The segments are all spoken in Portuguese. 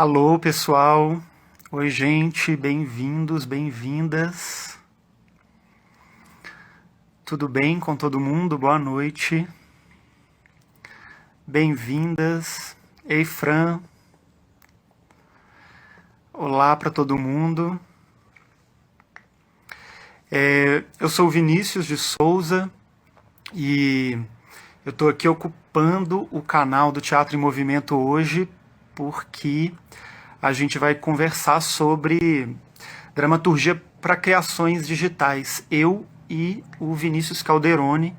Alô, pessoal. Oi, gente. Bem-vindos, bem-vindas. Tudo bem com todo mundo? Boa noite. Bem-vindas. Ei, Fran. Olá para todo mundo. Eu sou o Vinícius de Souza e eu estou aqui ocupando o canal do Teatro em Movimento hoje porque a gente vai conversar sobre dramaturgia para criações digitais. Eu e o Vinícius Calderoni,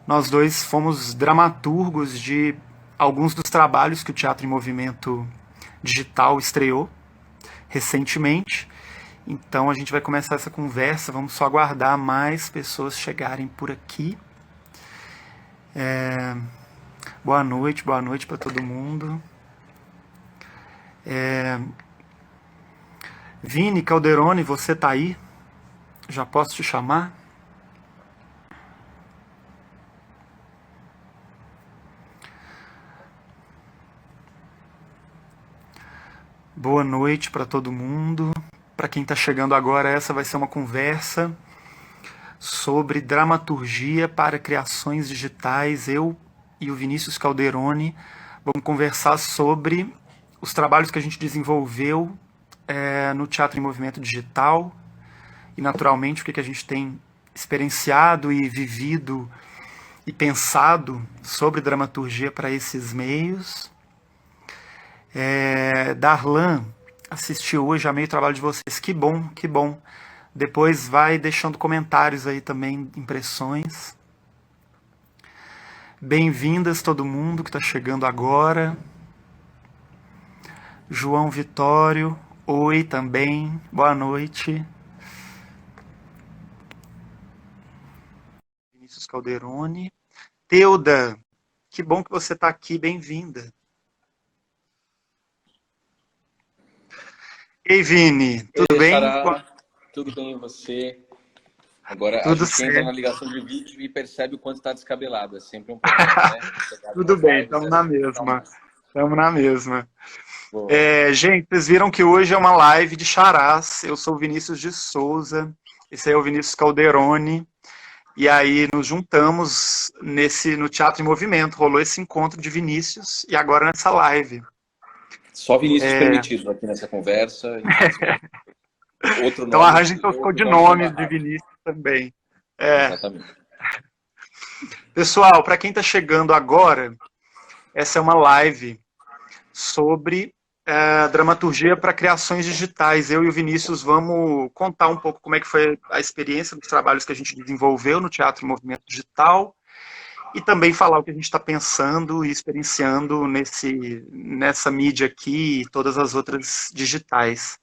nós dois fomos dramaturgos de alguns dos trabalhos que o Teatro em Movimento Digital estreou recentemente. Então a gente vai começar essa conversa, vamos só aguardar mais pessoas chegarem por aqui. Boa noite para todo mundo. Vini Calderoni, você tá aí? Já posso te chamar? Boa noite para todo mundo. Para quem está chegando agora, essa vai ser uma conversa sobre dramaturgia para criações digitais. Eu e o Vinícius Calderoni vamos conversar sobre os trabalhos que a gente desenvolveu no Teatro em Movimento Digital e, naturalmente, o que a gente tem experienciado e vivido e pensado sobre dramaturgia para esses meios. Darlan assistiu hoje, amei o trabalho de vocês. Que bom, que bom. Depois vai deixando comentários aí também, impressões. Bem-vindas todo mundo que está chegando agora. João Vitório, oi também, boa noite. Vinícius Calderoni. Teuda, que bom que você está aqui, bem-vinda. Ei, Vini, tudo Ei, bem? Xará, tudo bem e você? Agora a Tudo gente entra certo. na ligação de vídeo e percebe o quanto está descabelado. É sempre um problema, né? Chegar Tudo nas bem, lives estamos é na sempre mesma. traumático. Estamos na mesma. Boa. Gente, vocês viram que hoje é uma live de charás. Eu sou o Vinícius de Souza, esse aí é o Vinícius Calderoni. E aí nos juntamos no Teatro em Movimento. Rolou esse encontro de Vinícius e agora nessa live. Só Vinícius permitido aqui nessa conversa. Outro Então nome, arranjem seus outro nome foi codinomes de barrado. Vinícius também. É. Exatamente. Pessoal, para quem está chegando agora, essa é uma live sobre dramaturgia para criações digitais. Eu e o Vinícius vamos contar um pouco como é que foi a experiência dos trabalhos que a gente desenvolveu no Teatro em Movimento Digital e também falar o que a gente está pensando e experienciando nessa mídia aqui e todas as outras digitais.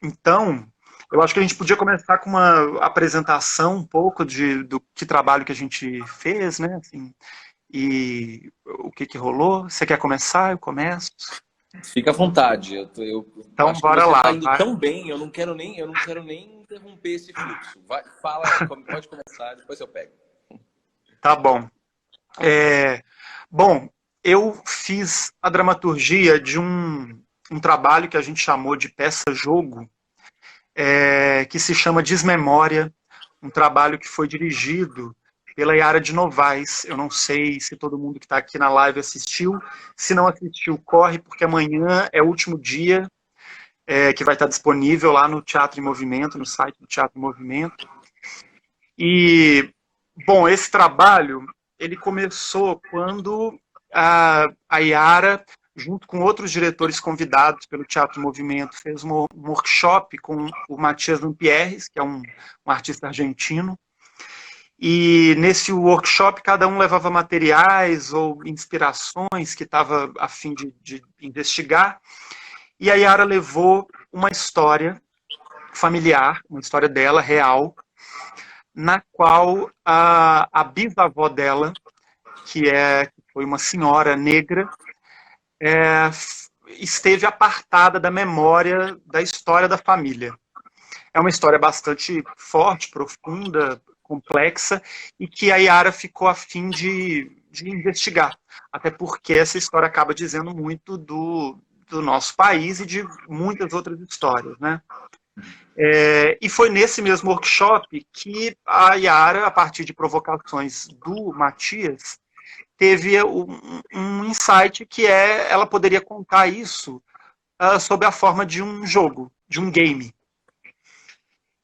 Então, eu acho que a gente podia começar com uma apresentação um pouco do que trabalho que a gente fez, né? Assim, e o que rolou. Você quer começar? Eu começo. Fica à vontade. Eu Então, acho que bora você está lá. indo Vai. tão bem, eu não quero nem interromper esse fluxo. Vai, fala, pode começar, depois eu pego. Tá bom. Bom, eu fiz a dramaturgia de um trabalho que a gente chamou de peça-jogo, que se chama Desmemória, um trabalho que foi dirigido pela Yara de Novaes. Eu não sei se todo mundo que está aqui na live assistiu. Se não assistiu, corre, porque amanhã é o último dia que vai estar disponível lá no Teatro em Movimento, no site do Teatro em Movimento. E, bom, esse trabalho, ele começou quando a Yara, junto com outros diretores convidados pelo Teatro em Movimento, fez um workshop com o Matias Lampierres, que é um artista argentino. E nesse workshop, cada um levava materiais ou inspirações que estava a fim de investigar. E a Yara levou uma história familiar, uma história dela, real, na qual a bisavó dela, que foi uma senhora negra, esteve apartada da memória da história da família. É uma história bastante forte, profunda, complexa, e que a Yara ficou a fim de de investigar. Até porque essa história acaba dizendo muito do nosso país e de muitas outras histórias, né? E foi nesse mesmo workshop que a Yara, a partir de provocações do Matias, teve um insight que ela poderia contar isso sob a forma de um jogo, de um game.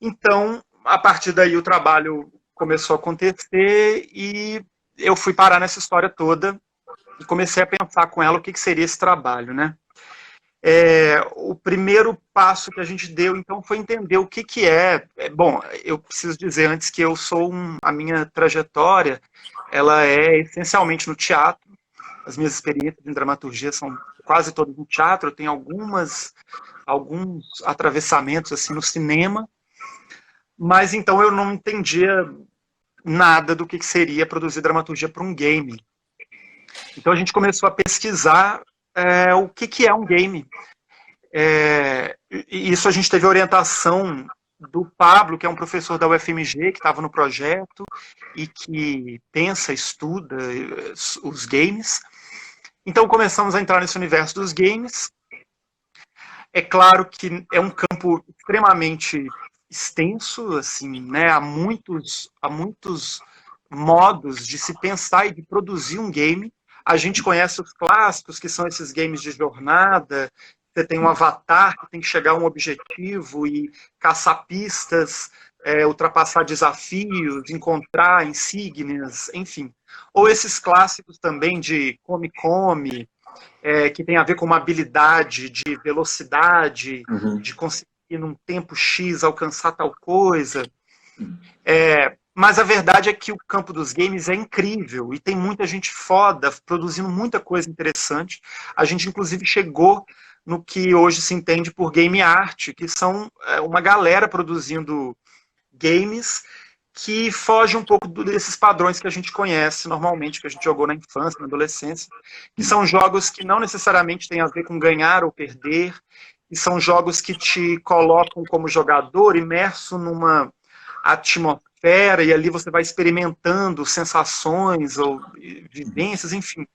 Então, a partir daí o trabalho começou a acontecer e eu fui parar nessa história toda e comecei a pensar com ela o que seria esse trabalho, né? O primeiro passo que a gente deu, então, foi entender o que é. Bom, eu preciso dizer antes que a minha trajetória, ela é essencialmente no teatro. As minhas experiências em dramaturgia são quase todas no teatro. Eu tenho alguns atravessamentos assim no cinema, mas então eu não entendia nada do que seria produzir dramaturgia para um game. Então a gente começou a pesquisar o que é um game. E isso a gente teve orientação do Pablo, que é um professor da UFMG, que estava no projeto e que pensa, estuda os games. Então começamos a entrar nesse universo dos games. É claro que é um campo extremamente extenso, assim, né? Há muitos modos de se pensar e de produzir um game. A gente conhece os clássicos, que são esses games de jornada. Você tem um avatar que tem que chegar a um objetivo e caçar pistas, ultrapassar desafios, encontrar insígnias, enfim. Ou esses clássicos também de come-come, que tem a ver com uma habilidade de velocidade, de conseguir num tempo X alcançar tal coisa. Mas a verdade é que o campo dos games é incrível e tem muita gente foda produzindo muita coisa interessante. A gente, inclusive, chegou no que hoje se entende por game art, que são uma galera produzindo games que foge um pouco desses padrões que a gente conhece normalmente, que a gente jogou na infância, na adolescência, que são jogos que não necessariamente têm a ver com ganhar ou perder, e são jogos que te colocam como jogador imerso numa atmosfera, e ali você vai experimentando sensações ou vivências, enfim.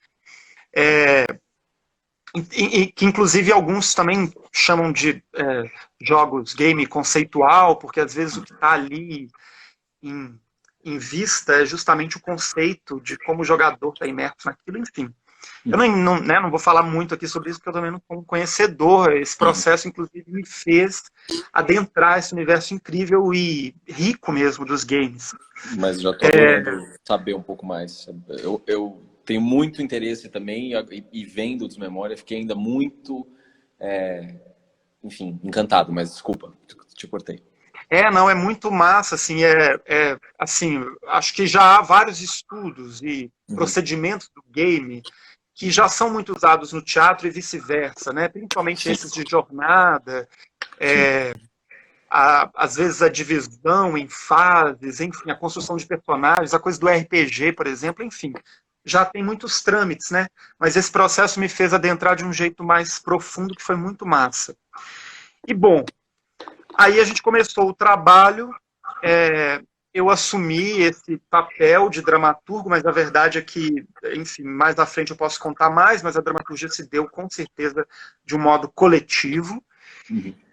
E que inclusive alguns também chamam de jogos game conceitual, porque às vezes o que está ali em vista é justamente o conceito de como o jogador está imerso naquilo, enfim. Eu não vou falar muito aqui sobre isso, porque eu também não sou um conhecedor. Esse processo, inclusive, me fez adentrar esse universo incrível e rico mesmo dos games. Mas já estou adorando saber um pouco mais. Eu tenho muito interesse também, e vendo o Desmemória, fiquei ainda muito, enfim, encantado, mas desculpa, te cortei. Não, é muito massa, assim, assim, acho que já há vários estudos e procedimentos do game que já são muito usados no teatro e vice-versa, né? Principalmente esses de jornada, às vezes a divisão em fases, enfim, a construção de personagens, a coisa do RPG, por exemplo, enfim, já tem muitos trâmites, né? Mas esse processo me fez adentrar de um jeito mais profundo, que foi muito massa. E, bom, aí a gente começou o trabalho, eu assumi esse papel de dramaturgo, mas a verdade é que, enfim, mais à frente eu posso contar mais, mas a dramaturgia se deu com certeza de um modo coletivo.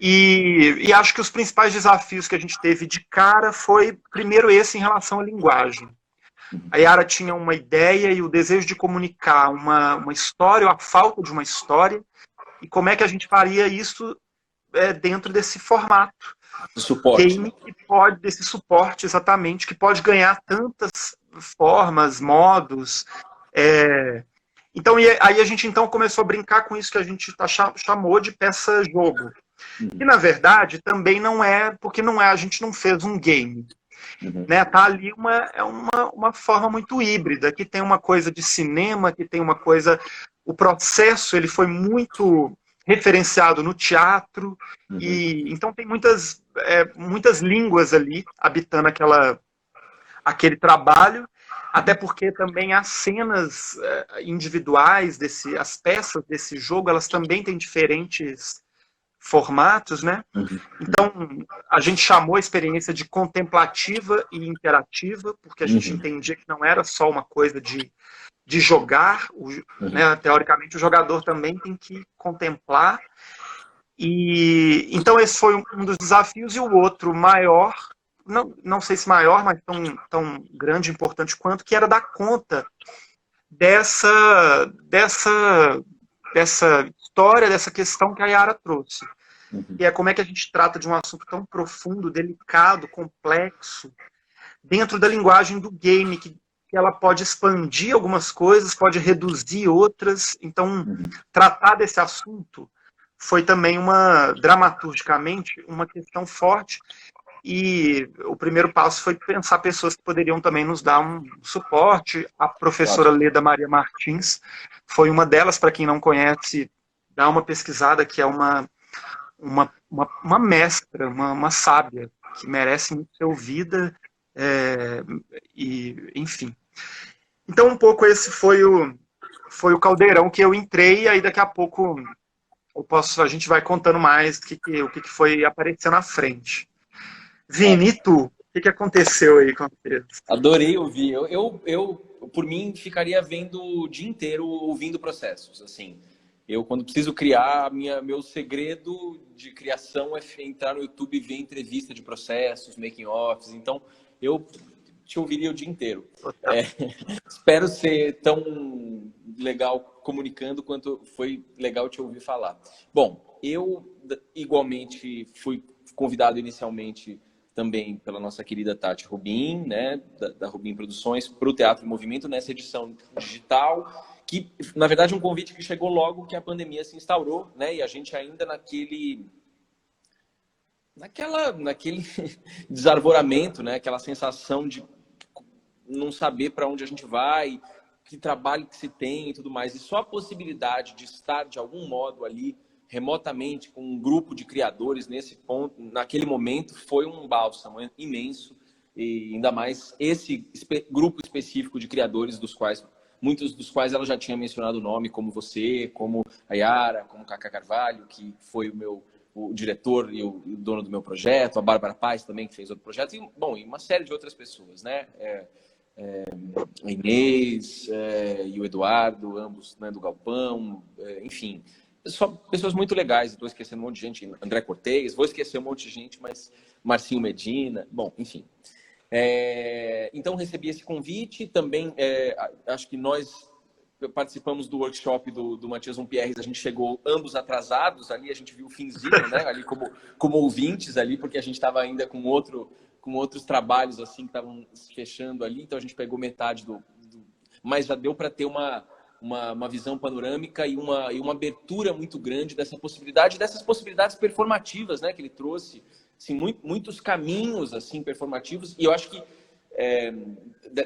E acho que os principais desafios que a gente teve de cara foi, primeiro, esse em relação à linguagem. A Yara tinha uma ideia e o desejo de comunicar uma história, ou a falta de uma história, e como é que a gente faria isso dentro desse formato. Suporte. Game que pode, desse suporte, exatamente, que pode ganhar tantas formas, modos. Então, aí a gente então começou a brincar com isso que a gente chamou de peça-jogo. E, na verdade, também não porque a gente não fez um game. Né? Tá ali uma forma muito híbrida, que tem uma coisa de cinema, que tem uma coisa... O processo ele foi muito referenciado no teatro, e então tem muitas línguas ali habitando aquele trabalho, até porque também as cenas individuais, as peças desse jogo, elas também têm diferentes formatos, né? Então, a gente chamou a experiência de contemplativa e interativa, porque a gente entendia que não era só uma coisa de de jogar, né, teoricamente o jogador também tem que contemplar. E então esse foi um dos desafios, e o outro maior, não sei se maior, mas tão grande e importante quanto, que era dar conta dessa história, dessa questão que a Yara trouxe. E é como é que a gente trata de um assunto tão profundo, delicado, complexo, dentro da linguagem do game, que ela pode expandir algumas coisas, pode reduzir outras. Então, tratar desse assunto foi também dramaturgicamente, uma questão forte. E o primeiro passo foi pensar pessoas que poderiam também nos dar um suporte. A professora Leda Maria Martins foi uma delas. Para quem não conhece, dá uma pesquisada, que é uma mestra, uma sábia, que merece muito ser ouvida, e enfim. Então, um pouco esse foi o caldeirão que eu entrei, e aí daqui a pouco a gente vai contando mais o que foi aparecendo à frente. Vini, e tu? O que aconteceu aí com você? Adorei ouvir. Eu, por mim, ficaria vendo o dia inteiro, ouvindo processos, assim. Eu, quando preciso criar, meu segredo de criação é entrar no YouTube e ver entrevista de processos, making-offs. Então, eu te ouviria o dia inteiro. Espero ser tão legal comunicando quanto foi legal te ouvir falar. Bom, eu, igualmente, fui convidado inicialmente também pela nossa querida Tati Rubin, né, da Rubin Produções, para o Teatro em Movimento, nessa edição digital, que, na verdade, é um convite que chegou logo que a pandemia se instaurou, né, e a gente ainda naquele desarvoramento, né, aquela sensação de não saber para onde a gente vai, que trabalho que se tem e tudo mais. E só a possibilidade de estar, de algum modo, ali, remotamente, com um grupo de criadores nesse ponto, naquele momento, foi um bálsamo imenso. E ainda mais esse grupo específico de criadores, muitos dos quais ela já tinha mencionado o nome, como você, como a Yara, como o Cacá Carvalho, que foi o diretor e o dono do meu projeto, a Bárbara Paz também, que fez outro projeto, e, bom, e uma série de outras pessoas, né? A Inês e o Eduardo, ambos, né, do Galpão, enfim, só pessoas muito legais. Estou esquecendo um monte de gente, André Cortez, vou esquecer um monte de gente, mas Marcinho Medina, bom, enfim. Então recebi esse convite também. Acho que nós participamos do workshop do Matias Umpierres, a gente chegou ambos atrasados ali, a gente viu o finzinho, né, ali como ouvintes ali, porque a gente estava ainda com outros trabalhos assim que estavam fechando ali, então a gente pegou metade mas já deu para ter uma visão panorâmica e uma abertura muito grande dessas possibilidades performativas, né, que ele trouxe, assim, muitos caminhos assim performativos. E eu acho que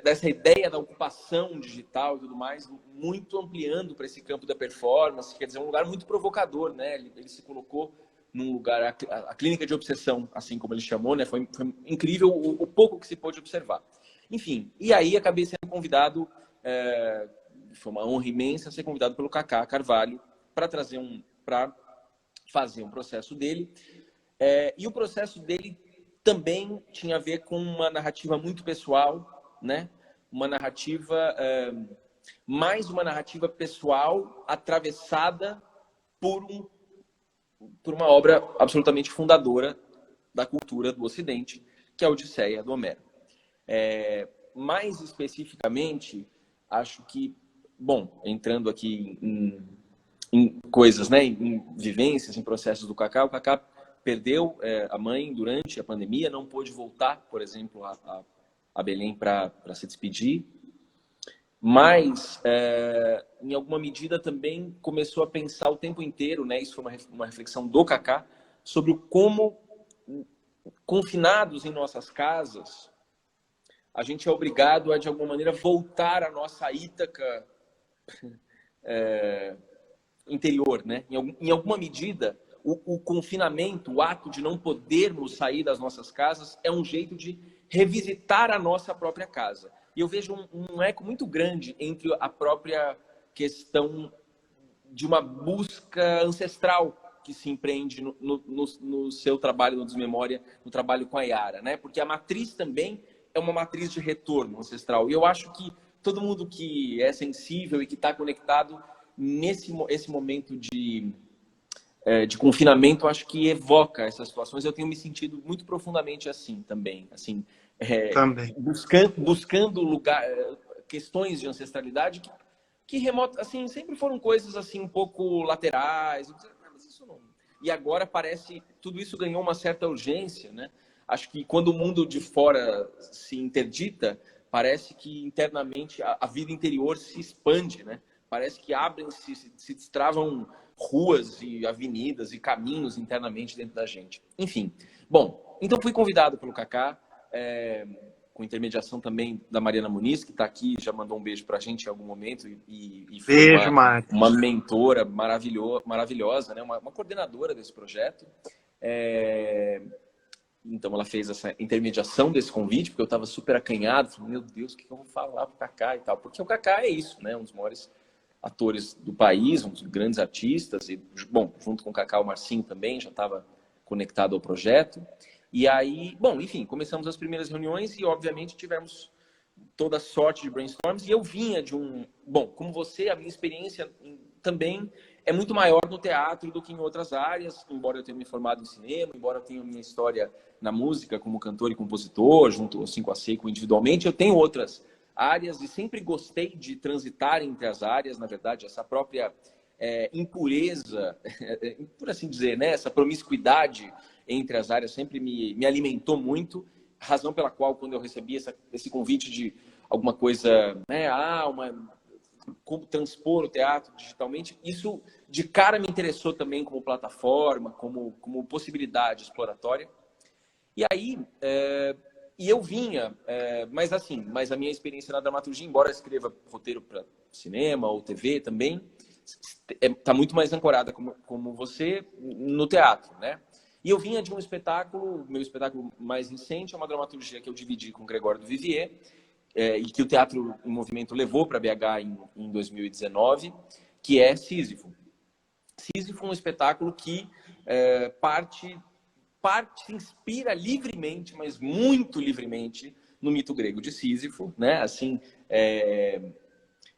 dessa ideia da ocupação digital e tudo mais, muito ampliando para esse campo da performance, quer dizer, um lugar muito provocador, né? Ele se colocou num lugar, a clínica de obsessão, assim como ele chamou, né? Foi incrível o pouco que se pôde observar. Enfim, e aí acabei sendo convidado, foi uma honra imensa ser convidado pelo Cacá Carvalho para fazer um processo dele. E o processo dele também tinha a ver com uma narrativa muito pessoal, né? Uma narrativa, mais uma narrativa pessoal atravessada por uma obra absolutamente fundadora da cultura do Ocidente, que é a Odisseia do Homero. Mais especificamente, acho que, bom, entrando aqui em coisas, né? Em vivências, em processos do Cacá, o Cacá perdeu a mãe durante a pandemia, não pôde voltar, por exemplo, a Belém para se despedir, mas em alguma medida também começou a pensar o tempo inteiro, né? Isso foi uma reflexão do Cacá sobre como, confinados em nossas casas, a gente é obrigado a, de alguma maneira, voltar à nossa Ítaca interior, né? Em alguma medida, o confinamento, o ato de não podermos sair das nossas casas, é um jeito de revisitar a nossa própria casa. E eu vejo um eco muito grande entre a própria questão de uma busca ancestral que se empreende no seu trabalho no Desmemória, no trabalho com a Yara, né? Porque a matriz também é uma matriz de retorno ancestral. E eu acho que todo mundo que é sensível e que está conectado esse momento de confinamento, acho que evoca essas situações. Eu tenho me sentido muito profundamente assim também, assim, Também. buscando lugar, questões de ancestralidade que remota, assim, sempre foram coisas assim um pouco laterais. Mas isso não... E agora parece tudo isso ganhou uma certa urgência, né? Acho que quando o mundo de fora se interdita, parece que internamente a vida interior se expande, né? Parece que se destravam ruas e avenidas e caminhos internamente dentro da gente. Enfim, bom, então fui convidado pelo Kaká, com intermediação também da Mariana Muniz, que está aqui, já mandou um beijo para a gente em algum momento e foi Beijo, Mari. uma mentora maravilhosa, né? Uma coordenadora desse projeto. Então ela fez essa intermediação desse convite, porque eu estava super acanhado, falei, meu Deus, o que eu vou falar pro Kaká e tal? Porque o Kaká é isso, né? Um dos maiores atores do país, um dos grandes artistas, e, bom, junto com o Kaká, o Marcinho também já estava conectado ao projeto. E aí, bom, enfim, começamos as primeiras reuniões e, obviamente, tivemos toda sorte de brainstorms. E eu vinha de bom, como você, a minha experiência também é muito maior no teatro do que em outras áreas, embora eu tenha me formado em cinema, embora eu tenha minha história na música como cantor e compositor, junto assim com a Seiko individualmente, eu tenho outras áreas e sempre gostei de transitar entre as áreas, na verdade, essa própria impureza, por assim dizer, né? Essa promiscuidade entre as áreas sempre me alimentou muito, razão pela qual, quando eu recebi esse convite de alguma coisa, né? Como transpor o teatro digitalmente, isso de cara me interessou também como plataforma, como possibilidade exploratória. E aí, eu vinha, mas a minha experiência na dramaturgia, embora eu escreva roteiro para cinema ou TV também, está muito mais ancorada, como você, no teatro, né? E eu vinha de um espetáculo, meu espetáculo mais recente é uma dramaturgia que eu dividi com o Gregório do Vivier, e que o Teatro em Movimento levou para BH em 2019, que é Sísifo. Sísifo é um espetáculo que se inspira livremente, mas muito livremente, no mito grego de Sísifo, né? Assim,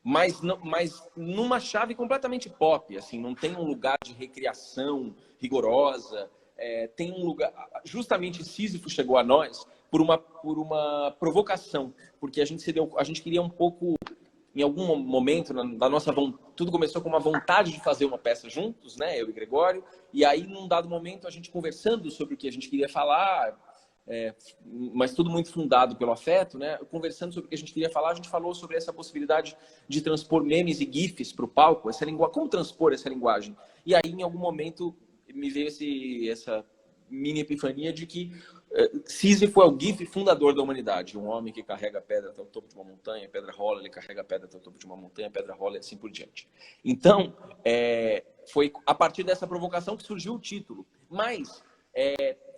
mas numa chave completamente pop, assim, não tem um lugar de recriação rigorosa, tem um lugar... Justamente Sísifo chegou a nós por uma provocação, porque a gente queria um pouco, em algum momento, da nossa tudo começou com uma vontade de fazer uma peça juntos, né, eu e Gregório, e aí, num dado momento, a gente conversando sobre o que a gente queria falar, mas tudo muito fundado pelo afeto, né, conversando sobre o que a gente queria falar, a gente falou sobre essa possibilidade de transpor memes e gifs para o palco, como transpor essa linguagem. E aí, em algum momento, me veio essa mini epifania de que Sísifo é o GIF fundador da humanidade. Um homem que carrega a pedra até o topo de uma montanha, a pedra rola, ele carrega a pedra até o topo de uma montanha, a pedra rola e assim por diante. Então, foi a partir dessa provocação que surgiu o título. Mas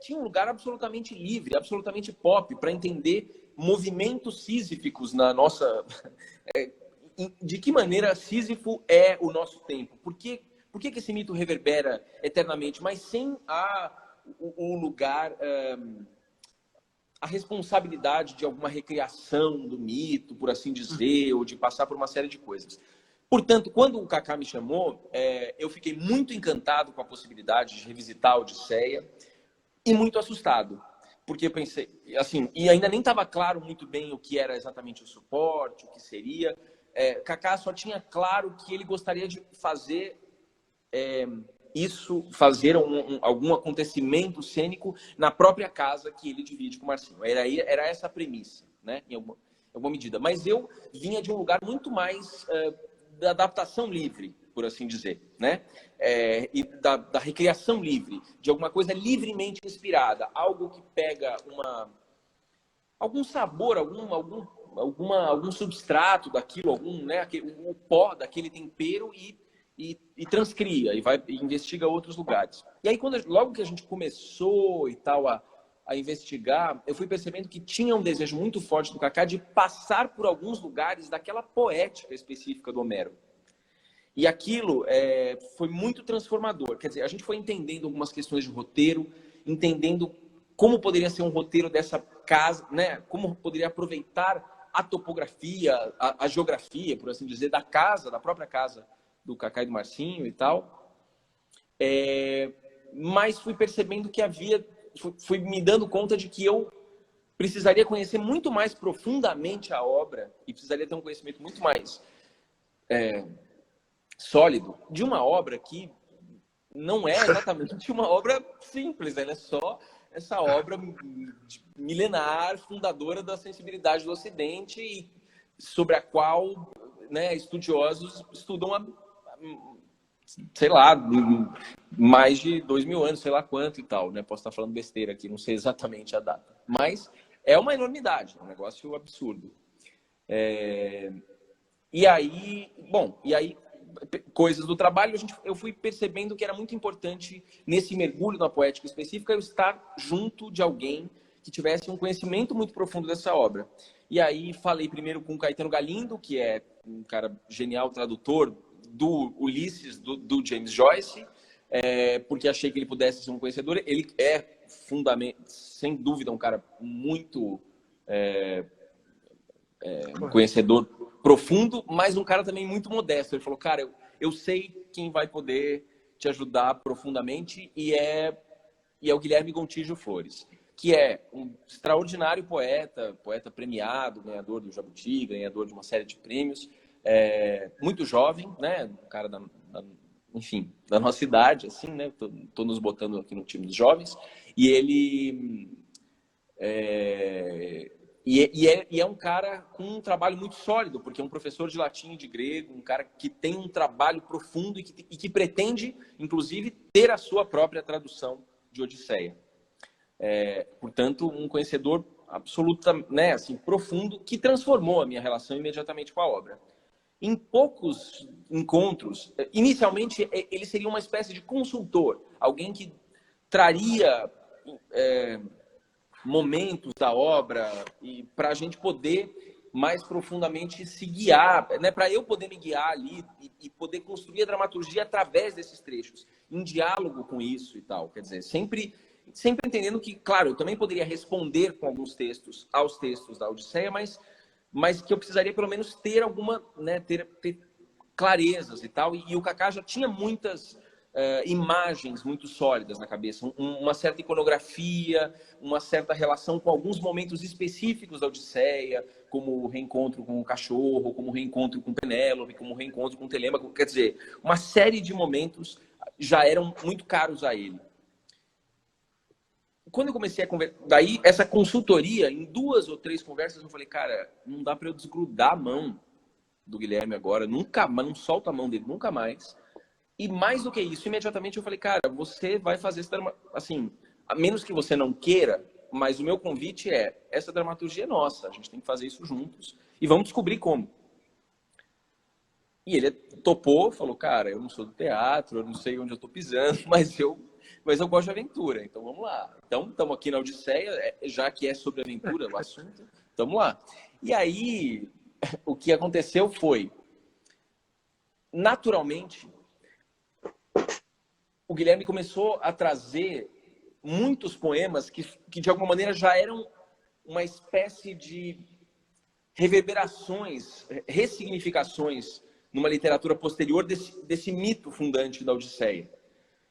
tinha um lugar absolutamente livre, absolutamente pop, para entender movimentos sísifos na nossa... de que maneira Sísifo é o nosso tempo? Por que esse mito reverbera eternamente, mas sem o lugar, a responsabilidade de alguma recriação do mito, por assim dizer, ou de passar por uma série de coisas. Portanto, quando o Kaká me chamou, eu fiquei muito encantado com a possibilidade de revisitar a Odisseia e muito assustado, porque eu pensei, assim, e ainda nem estava claro muito bem o que era exatamente o suporte, o que seria. Kaká só tinha claro que ele gostaria de fazer fazer algum acontecimento cênico na própria casa que ele divide com o Marcinho. Era essa a premissa, né? Em alguma medida. Mas eu vinha de um lugar muito mais da adaptação livre, por assim dizer, né? E da recriação livre, de alguma coisa livremente inspirada, algo que pega algum sabor, algum substrato daquilo, o pó daquele tempero e transcria, e investiga outros lugares. E aí, logo que a gente começou e tal a investigar, eu fui percebendo que tinha um desejo muito forte do Kaká de passar por alguns lugares daquela poética específica do Homero. E aquilo foi muito transformador. Quer dizer, a gente foi entendendo algumas questões de roteiro, entendendo como poderia ser um roteiro dessa casa, né? Como poderia aproveitar a topografia, a geografia, por assim dizer, da casa, da própria casa do Kaká e do Marcinho e tal. Mas fui percebendo que fui me dando conta de que eu precisaria conhecer muito mais profundamente a obra e precisaria ter um conhecimento muito mais sólido de uma obra que não é exatamente uma obra simples, ela é só essa obra milenar, fundadora da sensibilidade do Ocidente e sobre a qual, né, estudiosos estudam sei lá, mais de 2000 anos, sei lá quanto e tal, né? Posso estar falando besteira aqui, não sei exatamente a data. Mas é uma enormidade, é um negócio absurdo. E aí, coisas do trabalho, eu fui percebendo que era muito importante, nesse mergulho na poética específica, eu estar junto de alguém que tivesse um conhecimento muito profundo dessa obra. E aí falei primeiro com o Caetano Galindo, que é um cara genial, tradutor do Ulisses, do James Joyce, porque achei que ele pudesse ser um conhecedor. Ele é, sem dúvida, um cara muito um conhecedor profundo, mas um cara também muito modesto. Ele falou, cara, eu sei quem vai poder te ajudar profundamente e é o Guilherme Gontijo Flores, que é um extraordinário poeta premiado, ganhador do Jabuti, ganhador de uma série de prêmios, muito jovem, né? Um cara enfim, da nossa idade, assim, né? Tô nos botando aqui no time dos jovens. E ele é um cara com um trabalho muito sólido, porque é um professor de latim e de grego, um cara que tem um trabalho profundo e que pretende, inclusive, ter a sua própria tradução de Odisseia. Portanto, um conhecedor absoluta, né, assim, profundo, que transformou a minha relação imediatamente com a obra. Em poucos encontros, inicialmente, ele seria uma espécie de consultor, alguém que traria momentos da obra e para a gente poder mais profundamente se guiar, né? Para eu poder me guiar ali e poder construir a dramaturgia através desses trechos, em diálogo com isso e tal. Quer dizer, sempre entendendo que, claro, eu também poderia responder com alguns textos aos textos da Odisseia, mas que eu precisaria pelo menos ter alguma, né, ter clarezas e tal. E o Kaká já tinha muitas imagens muito sólidas na cabeça, uma certa iconografia, uma certa relação com alguns momentos específicos da Odisseia, como o reencontro com o cachorro, como o reencontro com Penélope, como o reencontro com Telêmaco. Quer dizer, uma série de momentos já eram muito caros a ele. Quando eu comecei a conversar, daí essa consultoria, em 2 ou 3 conversas, eu falei, cara, não dá para eu desgrudar a mão do Guilherme agora, nunca, não solta a mão dele nunca mais. E mais do que isso, imediatamente eu falei, cara, você vai fazer essa assim, a menos que você não queira, mas o meu convite essa dramaturgia é nossa, a gente tem que fazer isso juntos e vamos descobrir como. E ele topou, falou, cara, eu não sou do teatro, eu não sei onde eu tô pisando, mas eu gosto de aventura, então vamos lá. Então, estamos aqui na Odisseia, já que é sobre aventura o assunto, vamos lá. E aí, o que aconteceu foi, naturalmente, o Guilherme começou a trazer muitos poemas que de alguma maneira já eram uma espécie de reverberações, ressignificações numa literatura posterior desse mito fundante da Odisseia.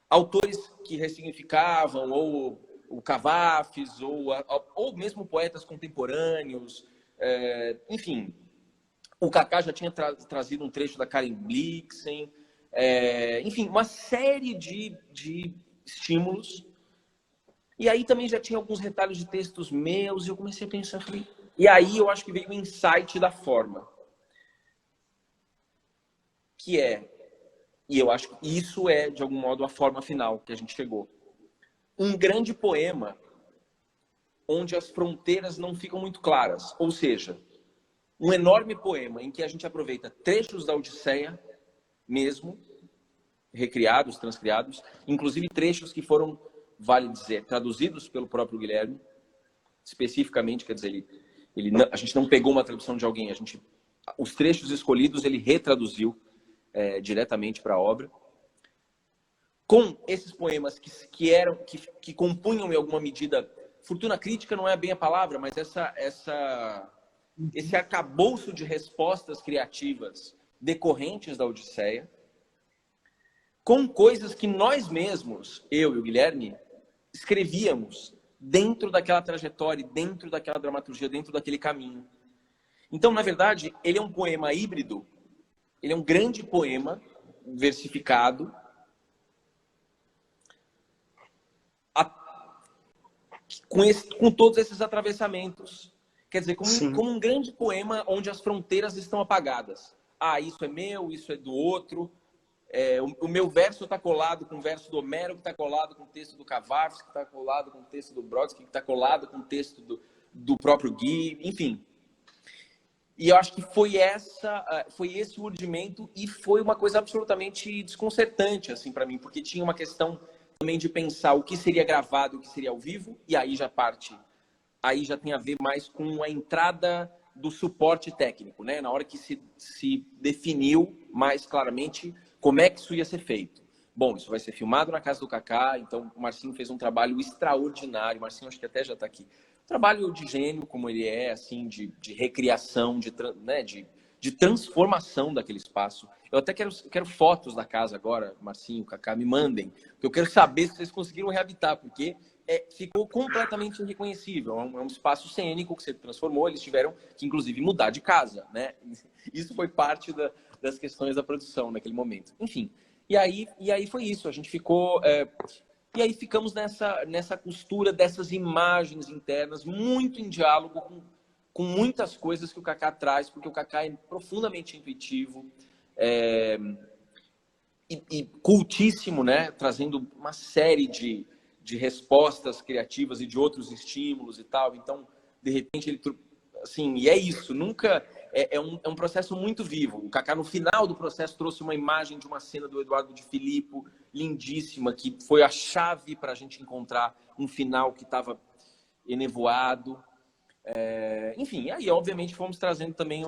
Autores que ressignificavam, ou o Cavafis, ou mesmo poetas contemporâneos, enfim. O Kaká já tinha trazido um trecho da Karen Blixen, enfim, uma série de estímulos. E aí também já tinha alguns retalhos de textos meus, e eu comecei a pensar, e aí eu acho que veio o insight da forma. E eu acho que isso é, de algum modo, a forma final que a gente chegou. Um grande poema onde as fronteiras não ficam muito claras. Ou seja, um enorme poema em que a gente aproveita trechos da Odisseia mesmo, recriados, transcriados, inclusive trechos que foram, vale dizer, traduzidos pelo próprio Guilherme, especificamente, quer dizer, a gente não pegou uma tradução de alguém, os trechos escolhidos ele retraduziu diretamente para a obra, com esses poemas que compunham em alguma medida, fortuna crítica não é bem a palavra, mas essa esse arcabouço de respostas criativas decorrentes da Odisseia, com coisas que nós mesmos, eu e o Guilherme, escrevíamos dentro daquela trajetória, dentro daquela dramaturgia, dentro daquele caminho. Então, na verdade, ele é um poema híbrido, ele é um grande poema versificado, com todos esses atravessamentos. Quer dizer, como um grande poema onde as fronteiras estão apagadas. Ah, isso é meu, isso é do outro. O meu verso está colado com o verso do Homero, que está colado com o texto do Kavafis, que está colado com o texto do Brodsky, que está colado com o texto do próprio Gui, enfim. E eu acho que foi esse o urdimento, e foi uma coisa absolutamente desconcertante assim, para mim, porque tinha uma questão também de pensar o que seria gravado e o que seria ao vivo, e aí já tem a ver mais com a entrada do suporte técnico, né? Na hora que se definiu mais claramente como é que isso ia ser feito. Bom, isso vai ser filmado na casa do Kaká, então o Marcinho fez um trabalho extraordinário. O Marcinho acho que até já está aqui. Trabalho de gênio, como ele é, assim, de recriação, de transformação daquele espaço. Eu até quero fotos da casa agora, Marcinho, Kaká, me mandem, porque eu quero saber se vocês conseguiram reabitar, porque ficou completamente irreconhecível. É um espaço cênico que você transformou, eles tiveram que, inclusive, mudar de casa, né? Isso foi parte das questões da produção naquele momento. Enfim, e aí foi isso, a gente ficou... E aí ficamos nessa costura dessas imagens internas, muito em diálogo com muitas coisas que o Kaká traz, porque o Kaká é profundamente intuitivo e cultíssimo, né? Trazendo uma série de respostas criativas e de outros estímulos e tal. Então, de repente, ele... Assim, e é isso, nunca... É um processo muito vivo. O Kaká, no final do processo, trouxe uma imagem de uma cena do Eduardo de Filippo, lindíssima, que foi a chave para a gente encontrar um final que estava enevoado. Enfim, aí, obviamente, fomos trazendo também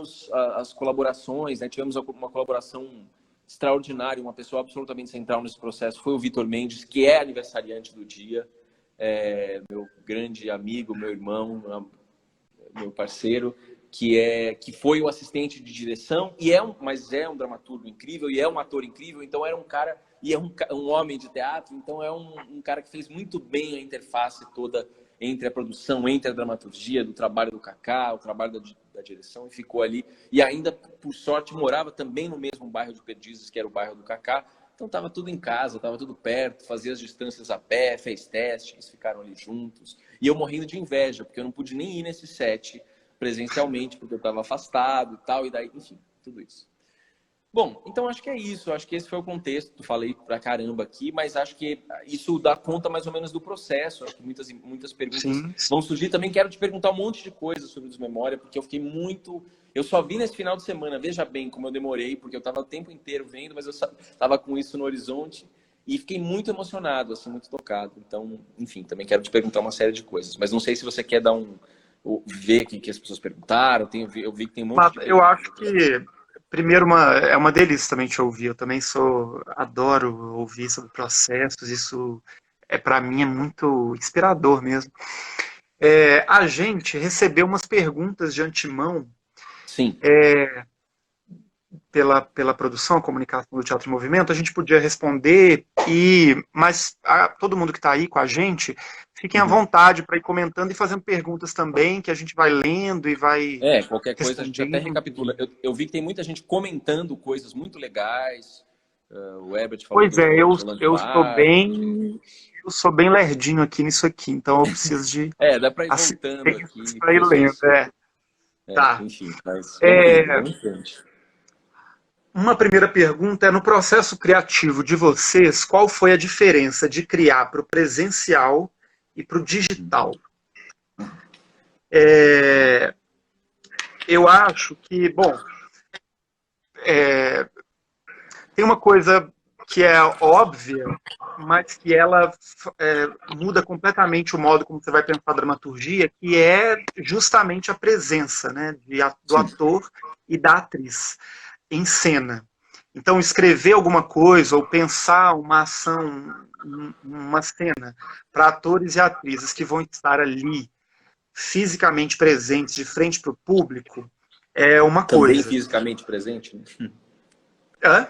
as colaborações, né? Tivemos uma colaboração extraordinária, uma pessoa absolutamente central nesse processo, foi o Vitor Mendes, que é aniversariante do dia, meu grande amigo, meu irmão, meu parceiro, que foi o assistente de direção, mas é um dramaturgo incrível, e é um ator incrível, então era um cara, e é um homem de teatro, então é um cara que fez muito bem a interface toda entre a produção, entre a dramaturgia, do trabalho do Kaká, o trabalho da direção, e ficou ali. E ainda, por sorte, morava também no mesmo bairro de Perdizes, que era o bairro do Kaká, então estava tudo em casa, estava tudo perto, fazia as distâncias a pé, fez teste, eles ficaram ali juntos. E eu morrendo de inveja, porque eu não pude nem ir nesse set presencialmente, porque eu estava afastado e tal, e daí, enfim, tudo isso. Bom, então acho que é isso, acho que esse foi o contexto, falei pra caramba aqui, mas acho que isso dá conta mais ou menos do processo, acho que muitas perguntas vão surgir. Também quero te perguntar um monte de coisas sobre o Desmemória, porque eu fiquei muito... Eu só vi nesse final de semana, veja bem como eu demorei, porque eu estava o tempo inteiro vendo, mas eu estava com isso no horizonte, e fiquei muito emocionado, assim, muito tocado. Então, enfim, também quero te perguntar uma série de coisas, mas não sei se você quer dar ver o que as pessoas perguntaram, eu vi que tem um monte de perguntas. Eu acho que, primeiro, é uma delícia também te ouvir. Eu também adoro ouvir sobre processos. Isso, para mim, é muito inspirador mesmo. A gente recebeu umas perguntas de antemão. Sim. Pela produção, comunicação do Teatro em Movimento, a gente podia responder, mas todo mundo que está aí com a gente, fiquem à vontade para ir comentando e fazendo perguntas também, que a gente vai lendo e vai... qualquer coisa a gente até recapitula. Eu vi que tem muita gente comentando coisas muito legais. O Herbert falou... Pois eu sou bem lerdinho aqui nisso aqui, então eu preciso de... dá para ir voltando aqui. Para ir lendo, Tá. Enfim, mas vamos em frente. Uma primeira pergunta é: no processo criativo de vocês, qual foi a diferença de criar para o presencial e para o digital? Eu acho que, bom, tem uma coisa que é óbvia, mas que ela muda completamente o modo como você vai pensar a dramaturgia, que é justamente a presença, né, do ator e da atriz em cena. Então, escrever alguma coisa ou pensar uma ação, uma cena para atores e atrizes que vão estar ali fisicamente presentes de frente para o público é uma Também coisa. fisicamente presente, né? Hã?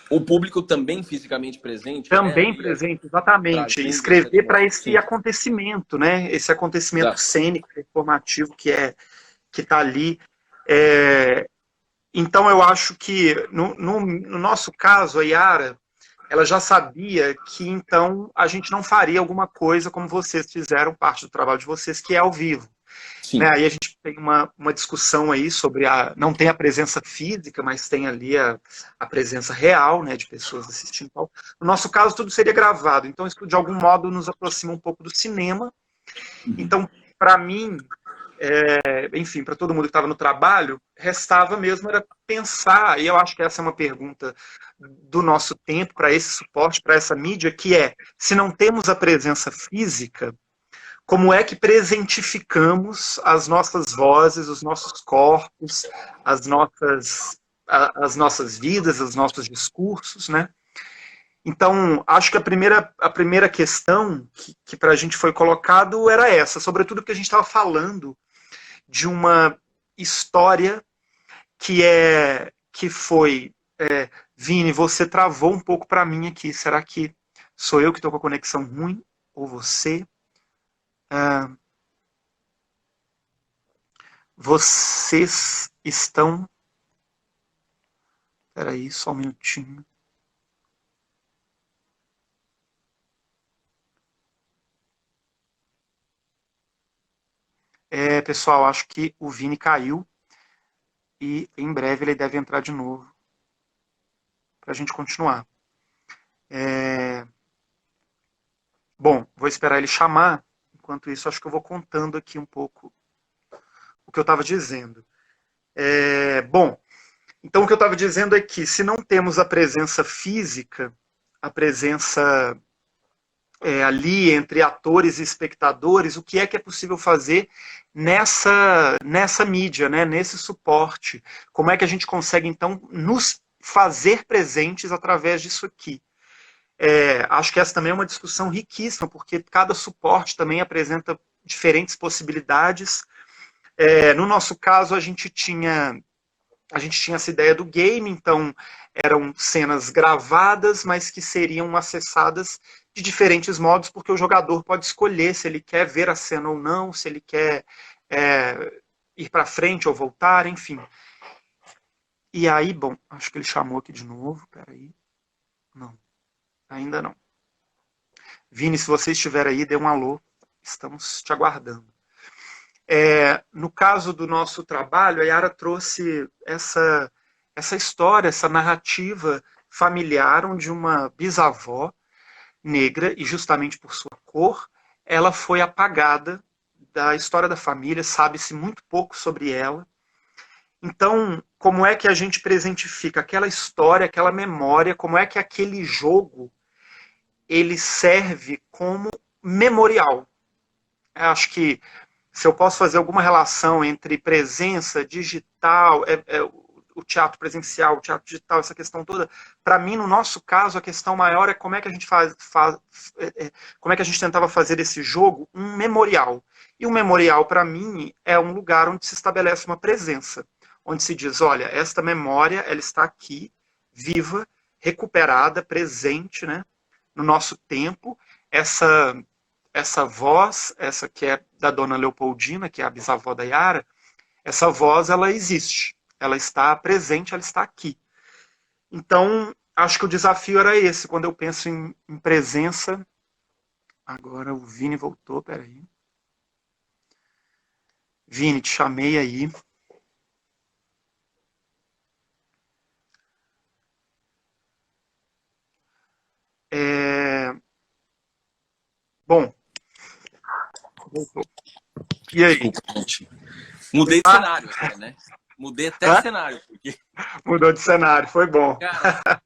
O público também fisicamente presente, né? Também Ali, presente, exatamente. trazendo essa Escrever para atmosfera. esse Sim, acontecimento, né? Esse acontecimento exato. cênico, performativo que está ali. É, então, eu acho que, no nosso caso, a Yara, ela já sabia que, então, a gente não faria alguma coisa como vocês fizeram, parte do trabalho de vocês, que é ao vivo. Né? Sim. Aí a gente tem uma discussão aí sobre não tem a presença física, mas tem ali a presença real, né, de pessoas assistindo. No nosso caso, tudo seria gravado, então isso de algum modo nos aproxima um pouco do cinema. Uhum. Então, para mim, enfim, para todo mundo que estava no trabalho, restava mesmo era pensar, e eu acho que essa é uma pergunta do nosso tempo para esse suporte, para essa mídia, que é, se não temos a presença física, como é que presentificamos as nossas vozes, os nossos corpos, as nossas vidas, os nossos discursos, né? Então, acho que a primeira questão que para a gente foi colocado era essa, sobretudo porque a gente estava falando de uma história que foi Vini, você travou um pouco para mim aqui. Será que sou eu que estou com a conexão ruim ou você? Ah, vocês estão. Espera aí, só um minutinho. Pessoal, acho que o Vini caiu e em breve ele deve entrar de novo para a gente continuar. Bom, vou esperar ele chamar. Enquanto isso, acho que eu vou contando aqui um pouco o que eu estava dizendo. Bom, então o que eu estava dizendo é que se não temos a presença física, a presença ali entre atores e espectadores, o que é possível fazer nessa mídia, né, nesse suporte? Como é que a gente consegue, então, nos fazer presentes através disso aqui? Acho que essa também é uma discussão riquíssima, porque cada suporte também apresenta diferentes possibilidades. No nosso caso, a gente tinha essa ideia do game, então eram cenas gravadas, mas que seriam acessadas de diferentes modos, porque o jogador pode escolher se ele quer ver a cena ou não, se ele quer ir para frente ou voltar, enfim. E aí, bom, acho que ele chamou aqui de novo, peraí. Não, ainda não. Vini, se você estiver aí, dê um alô, estamos te aguardando. No caso do nosso trabalho, a Yara trouxe essa história, essa narrativa familiar, onde uma bisavó negra, e justamente por sua cor, ela foi apagada da história da família, sabe-se muito pouco sobre ela. Então, como é que a gente presentifica aquela história, aquela memória, como é que aquele jogo ele serve como memorial? Eu acho que se eu posso fazer alguma relação entre presença digital, o teatro presencial, o teatro digital, essa questão toda, para mim, no nosso caso, a questão maior é como é que a gente como é que a gente tentava fazer desse jogo um memorial. E um memorial, para mim, é um lugar onde se estabelece uma presença, onde se diz, olha, esta memória, ela está aqui, viva, recuperada, presente, né, no nosso tempo, essa voz, essa que é da dona Leopoldina, que é a bisavó da Yara, essa voz, ela existe. Ela está presente, ela está aqui. Então, acho que o desafio era esse. Quando eu penso em presença... Agora o Vini voltou, peraí. Vini, te chamei aí. Bom, voltou. E aí? Desculpa, gente. Mudei de cenário até, né? Mudei até de cenário. Porque... Mudou de cenário, foi bom. Cara,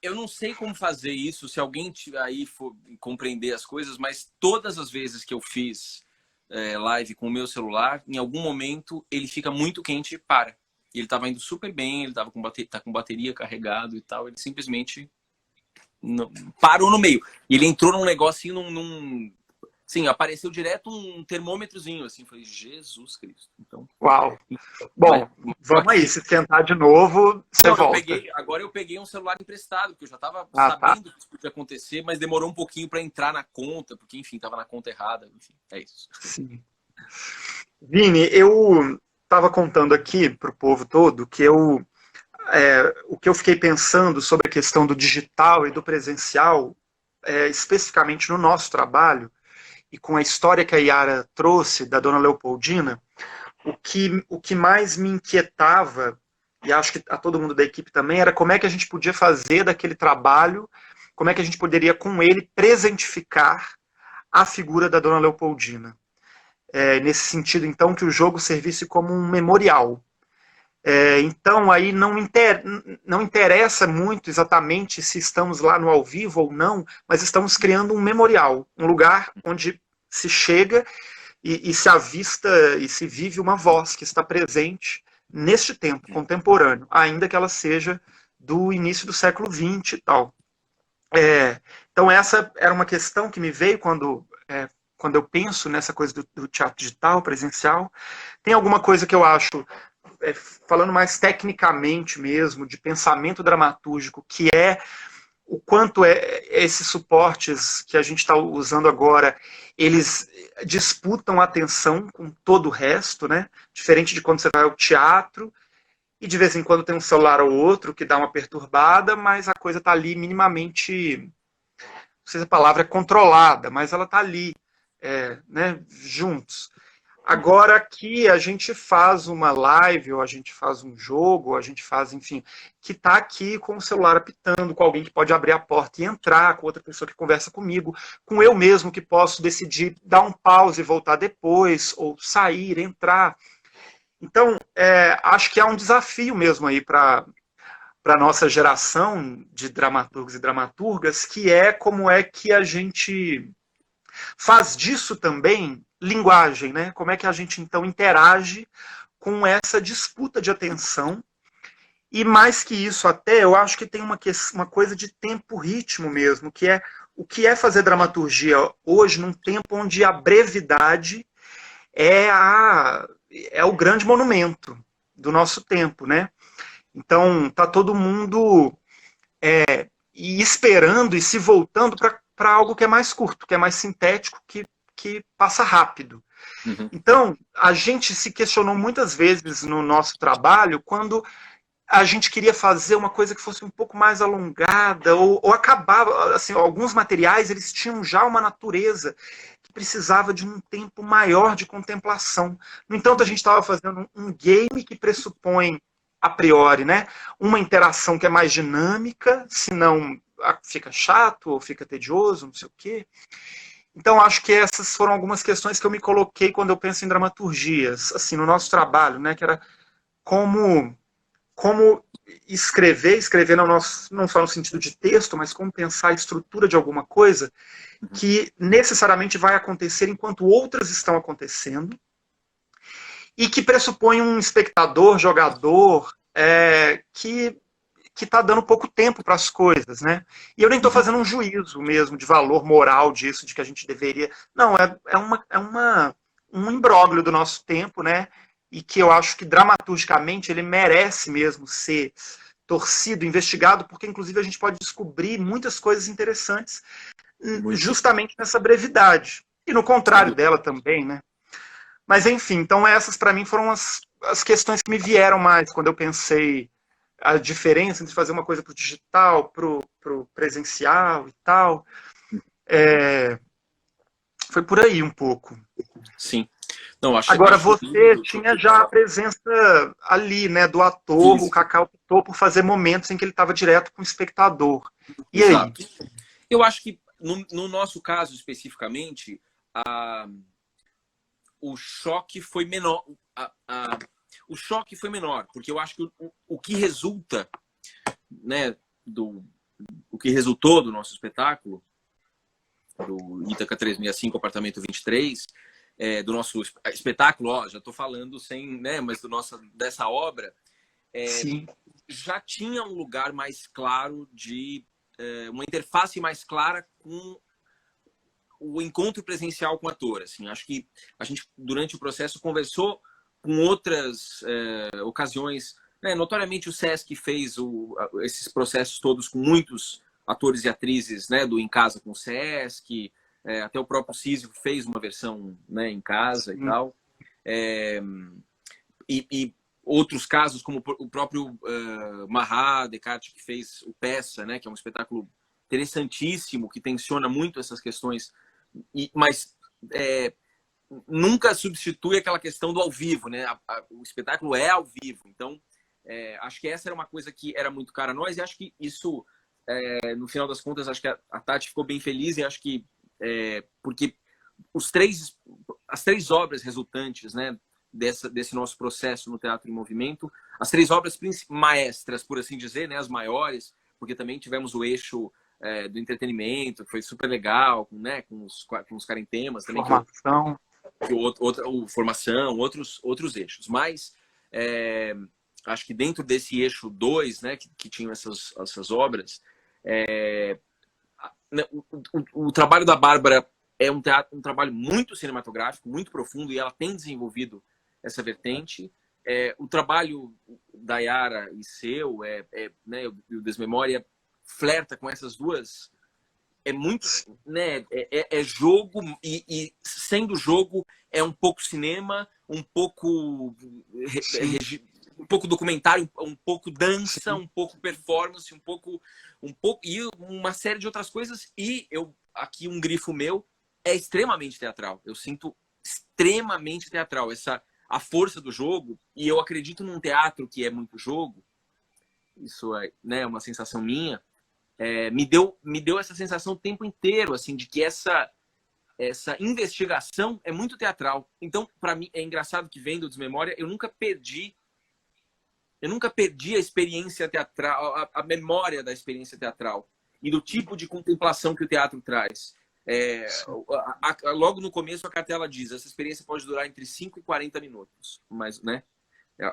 eu não sei como fazer isso, se alguém aí for compreender as coisas, mas todas as vezes que eu fiz live com o meu celular, em algum momento ele fica muito quente e para. E ele estava indo super bem, ele estava com bateria carregado e tal, ele simplesmente parou no meio. E ele entrou num negocinho, Sim, apareceu direto um termômetrozinho, assim, falei, Jesus Cristo. Então, Uau. mas Bom, tô vamos aí, aqui. se esquentar de novo, você Não, volta. agora eu peguei um celular emprestado, porque eu já estava Ah, tá. sabendo que isso podia acontecer, mas demorou um pouquinho para entrar na conta, porque, enfim, estava na conta errada, enfim, é isso. Sim. Vini, eu estava contando aqui para o povo todo que o que eu fiquei pensando sobre a questão do digital e do presencial, especificamente no nosso trabalho, e com a história que a Yara trouxe da dona Leopoldina, o que mais me inquietava, e acho que a todo mundo da equipe também, era como é que a gente podia fazer daquele trabalho, como é que a gente poderia, com ele, presentificar a figura da dona Leopoldina. Nesse sentido, então, que o jogo servisse como um memorial. Então, aí não interessa muito exatamente se estamos lá no ao vivo ou não, mas estamos criando um memorial, um lugar onde se chega e se avista e se vive uma voz que está presente neste tempo contemporâneo, ainda que ela seja do início do século XX e tal. Então essa era uma questão que me veio quando eu penso nessa coisa do teatro digital, presencial. Tem alguma coisa que eu acho, falando mais tecnicamente mesmo, de pensamento dramatúrgico, que é o quanto esses suportes que a gente está usando agora, eles disputam a atenção com todo o resto, né? Diferente de quando você vai ao teatro e de vez em quando tem um celular ou outro que dá uma perturbada, mas a coisa está ali minimamente, não sei se a palavra é controlada, mas ela está ali, né, juntos. Agora aqui a gente faz uma live, ou a gente faz um jogo, ou a gente faz, enfim, que está aqui com o celular apitando, com alguém que pode abrir a porta e entrar, com outra pessoa que conversa comigo, com eu mesmo que posso decidir dar um pause e voltar depois, ou sair, entrar. Então, acho que há um desafio mesmo aí para a nossa geração de dramaturgos e dramaturgas, que é como é que a gente faz disso também linguagem, né? Como é que a gente então interage com essa disputa de atenção. E mais que isso, até eu acho que tem uma coisa de tempo-ritmo mesmo, que é o que é fazer dramaturgia hoje num tempo onde a brevidade é, é o grande monumento do nosso tempo, né? Então tá todo mundo esperando e se voltando para algo que é mais curto, que é mais sintético, que passa rápido. Uhum. Então, a gente se questionou muitas vezes no nosso trabalho quando a gente queria fazer uma coisa que fosse um pouco mais alongada ou acabava, assim, alguns materiais eles tinham já uma natureza que precisava de um tempo maior de contemplação. No entanto, a gente estava fazendo um game que pressupõe a priori, né, uma interação que é mais dinâmica, senão fica chato ou fica tedioso, não sei o quê. Então, acho que essas foram algumas questões que eu me coloquei quando eu penso em dramaturgias, assim, no nosso trabalho, né, que era como escrever não só no sentido de texto, mas como pensar a estrutura de alguma coisa que necessariamente vai acontecer enquanto outras estão acontecendo e que pressupõe um espectador, jogador, que está dando pouco tempo para as coisas, né? E eu nem estou fazendo um juízo mesmo de valor moral disso, de que a gente deveria. Não, um imbróglio do nosso tempo, né? E que eu acho que dramaturgicamente ele merece mesmo ser torcido, investigado, porque inclusive a gente pode descobrir muitas coisas interessantes justamente nessa brevidade. E no contrário dela também, né? Mas enfim, então essas para mim foram as questões que me vieram mais quando eu pensei a diferença entre fazer uma coisa para o digital, para o presencial e tal. Foi por aí um pouco. Sim. Não, Agora, acho você lindo. tinha já a presença ali, né, do ator, o Cacau optou por fazer momentos em que ele estava direto com o espectador. E Exato. aí? Eu acho que, no nosso caso especificamente, o choque foi menor. O choque foi menor, porque eu acho que o que resulta, né, o que resultou do nosso espetáculo, do Ítaca 365, apartamento 23, do nosso espetáculo, ó, já estou falando sem, né, mas dessa obra, Sim. já tinha um lugar mais claro uma interface mais clara com o encontro presencial com o ator. Assim, acho que a gente, durante o processo, conversou com outras ocasiões. Né? Notoriamente, o Sesc fez esses processos todos com muitos atores e atrizes, né, do Em Casa com o Sesc. Até o próprio Sísifo fez uma versão, né, em casa e tal. E outros casos, como o próprio Mahat Descartes, que fez o Peça, né, que é um espetáculo interessantíssimo, que tensiona muito essas questões, mas nunca substitui aquela questão do ao vivo, né? O espetáculo é ao vivo. Então, acho que essa era uma coisa que era muito cara a nós, e acho que isso, no final das contas, acho que a Tati ficou bem feliz, e acho que porque as três obras resultantes, né, desse nosso processo no Teatro em Movimento, as três obras maestras, por assim dizer, né, as maiores, porque também tivemos o eixo do entretenimento, que foi super legal, né, com os carentemas também, Formação. Formação, outros eixos. Mas acho que dentro desse eixo 2, né, que tinham essas obras, o trabalho da Bárbara é um trabalho muito cinematográfico, muito profundo, e ela tem desenvolvido essa vertente. O trabalho da Yara e seu, né, o Desmemória, flerta com essas duas. É muito, né, jogo, e sendo jogo, é um pouco cinema, um pouco documentário, um pouco dança, um pouco performance, um pouco e uma série de outras coisas. E aqui um grifo meu, é extremamente teatral. Eu sinto extremamente teatral a força do jogo, e eu acredito num teatro que é muito jogo. Isso é, né, uma sensação minha. Me deu essa sensação o tempo inteiro, assim, de que essa investigação é muito teatral. Então, para mim, é engraçado que, vendo Desmemória, eu nunca perdi a experiência teatral, a memória da experiência teatral e do tipo de contemplação que o teatro traz. Logo no começo, a cartela diz: essa experiência pode durar entre 5 e 40 minutos. Mas, né?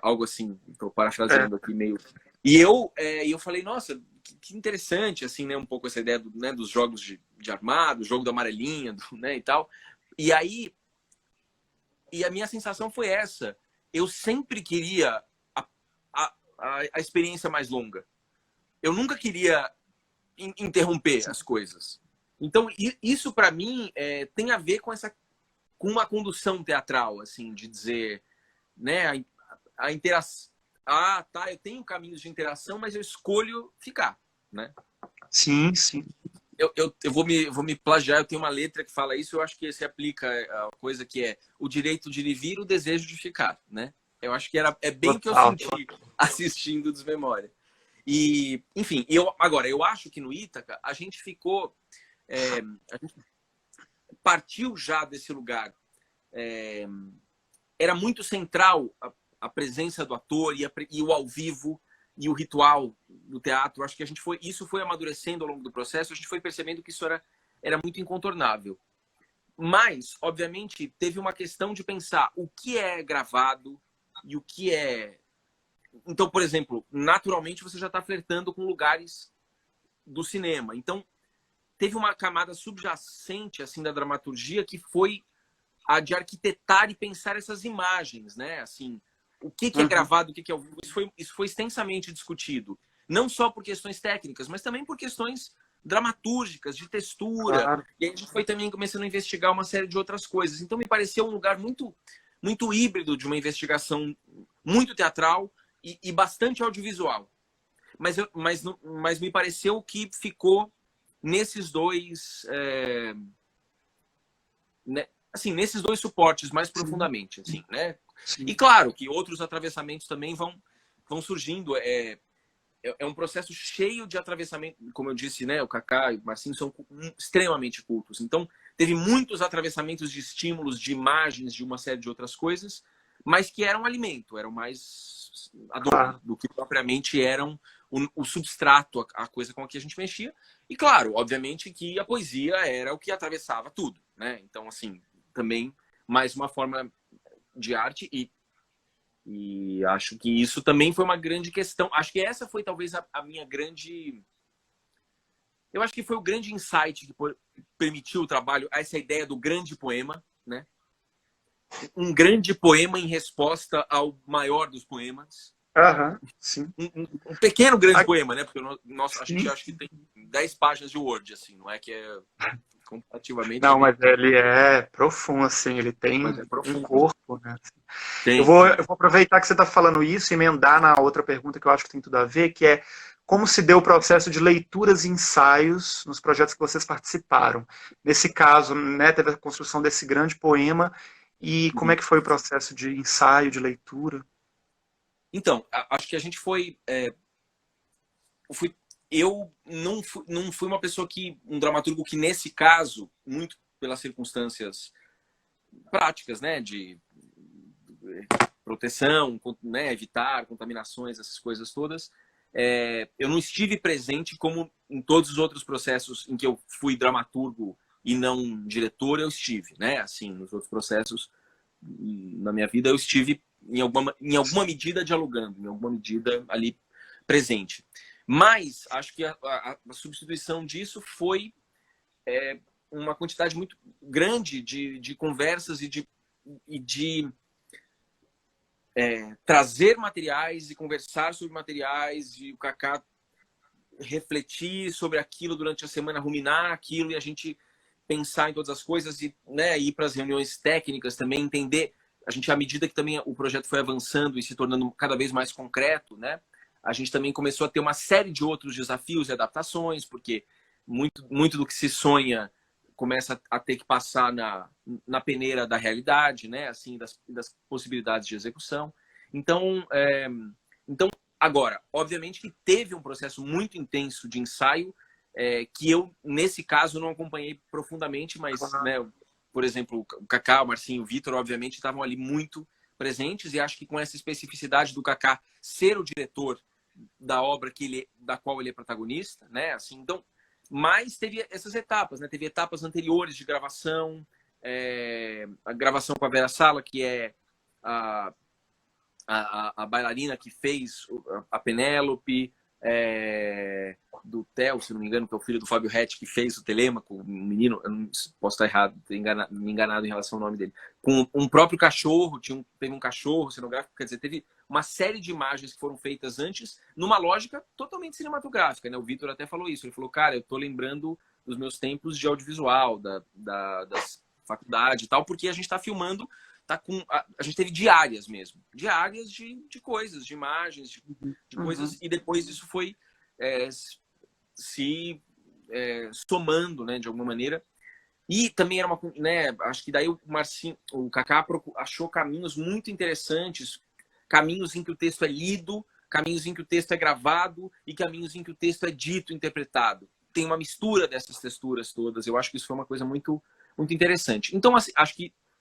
Algo assim, estou parafraseando aqui meio. E eu falei, nossa, que interessante, assim, né? Um pouco essa ideia né, dos jogos de armado, jogo da amarelinha, né, e tal. E aí, a minha sensação foi essa. Eu sempre queria a experiência mais longa. Eu nunca queria interromper as coisas. Então, isso para mim tem a ver com uma condução teatral, assim, de dizer, né, a interação. Tá, eu tenho caminhos de interação, mas eu escolho ficar, né? Sim, sim. Eu vou me plagiar, eu tenho uma letra que fala isso, eu acho que se aplica a coisa que é o direito de ir vir, o desejo de ficar, né? Eu acho que é bem o que eu senti assistindo Desmemória. E, enfim, agora, eu acho que no Ítaca a gente ficou... a gente partiu já desse lugar. Era muito central a presença do ator e o ao vivo e o ritual do teatro. Acho que isso foi amadurecendo ao longo do processo, a gente foi percebendo que isso era muito incontornável. Mas, obviamente, teve uma questão de pensar o que é gravado e o que é... Então, por exemplo, naturalmente você já está flertando com lugares do cinema. Então, teve uma camada subjacente assim da dramaturgia que foi a de arquitetar e pensar essas imagens, né? Assim, o que é gravado, o que é ao vivo. Isso foi extensamente discutido. Não só por questões técnicas, mas também por questões dramatúrgicas, de textura. Claro. E aí a gente foi também começando a investigar uma série de outras coisas. Então me pareceu um lugar muito, muito híbrido de uma investigação muito teatral e bastante audiovisual. Mas me pareceu que ficou nesses dois... né? Assim, nesses dois suportes mais profundamente, assim, né? Sim. E claro que outros atravessamentos também vão surgindo. É um processo cheio de atravessamento, como eu disse, né? O Kaká e o Marcinho são extremamente cultos. Então, teve muitos atravessamentos de estímulos, de imagens, de uma série de outras coisas, mas que eram alimento, eram mais adobo do que propriamente eram o substrato, a coisa com a que a gente mexia. E claro, obviamente que a poesia era o que atravessava tudo, né? Então, assim, também mais uma forma de arte e acho que isso também foi uma grande questão. Acho que essa foi talvez a minha grande... Eu acho que foi o grande insight que permitiu o trabalho, essa ideia do grande poema, né? Um grande poema em resposta ao maior dos poemas. Aham, sim. Um pequeno grande Ah, poema, né? Porque a gente sim. acha que tem 10 páginas de Word, assim, não é que é comparativamente Não, ali, mas ele é profundo, assim, ele mas é tem um profundo. corpo, né? Eu Tem, vou, tem. eu vou aproveitar que você está falando isso e emendar na outra pergunta que eu acho que tem tudo a ver, que é como se deu o processo de leituras e ensaios nos projetos que vocês participaram. Nesse caso, né, teve a construção desse grande poema, e como é que foi o processo de ensaio, de leitura? Então, acho que a gente foi. Eu não fui uma pessoa um dramaturgo que, nesse caso, muito pelas circunstâncias práticas, né, de proteção, né, evitar contaminações, essas coisas todas, eu não estive presente como em todos os outros processos em que eu fui dramaturgo e não diretor, eu estive, né, assim, nos outros processos na minha vida eu estive em alguma medida dialogando, em alguma medida ali presente. Mas acho que a substituição disso foi uma quantidade muito grande de conversas e de trazer materiais e conversar sobre materiais, e o Kaká refletir sobre aquilo durante a semana, ruminar aquilo e a gente pensar em todas as coisas e, né, ir para as reuniões técnicas também, entender. A gente, à medida que também o projeto foi avançando e se tornando cada vez mais concreto, né, a gente também começou a ter uma série de outros desafios e adaptações, porque muito do que se sonha começa a ter que passar na peneira da realidade, né, assim, das possibilidades de execução. Então, agora, obviamente que teve um processo muito intenso de ensaio, que eu, nesse caso, não acompanhei profundamente, mas, né, por exemplo, o Kaká, o Marcinho, o Vitor, obviamente, estavam ali muito presentes, e acho que com essa especificidade do Kaká ser o diretor da obra da qual ele é protagonista, né, assim, então, mas teve essas etapas, né, teve etapas anteriores de gravação, a gravação com a Vera Sala, que é a bailarina que fez a Penélope, do Theo, se não me engano, que é o filho do Fábio Rett, que fez o Telêmaco, o menino, eu não posso estar errado, me enganado em relação ao nome dele, com um próprio cachorro, teve um cachorro cenográfico, quer dizer, teve uma série de imagens que foram feitas antes, numa lógica totalmente cinematográfica, né? O Vitor até falou isso, ele falou, cara, eu tô lembrando dos meus tempos de audiovisual, das faculdade e tal, porque a gente está filmando, a gente teve diárias mesmo, diárias de coisas, de imagens, de coisas, e depois isso foi se somando, né, de alguma maneira. E também era né, acho que daí o Marcinho, o Kaká achou caminhos muito interessantes, caminhos em que o texto é lido, caminhos em que o texto é gravado e caminhos em que o texto é dito, interpretado. Tem uma mistura dessas texturas todas. Eu acho que isso foi uma coisa muito, muito interessante. Então, assim,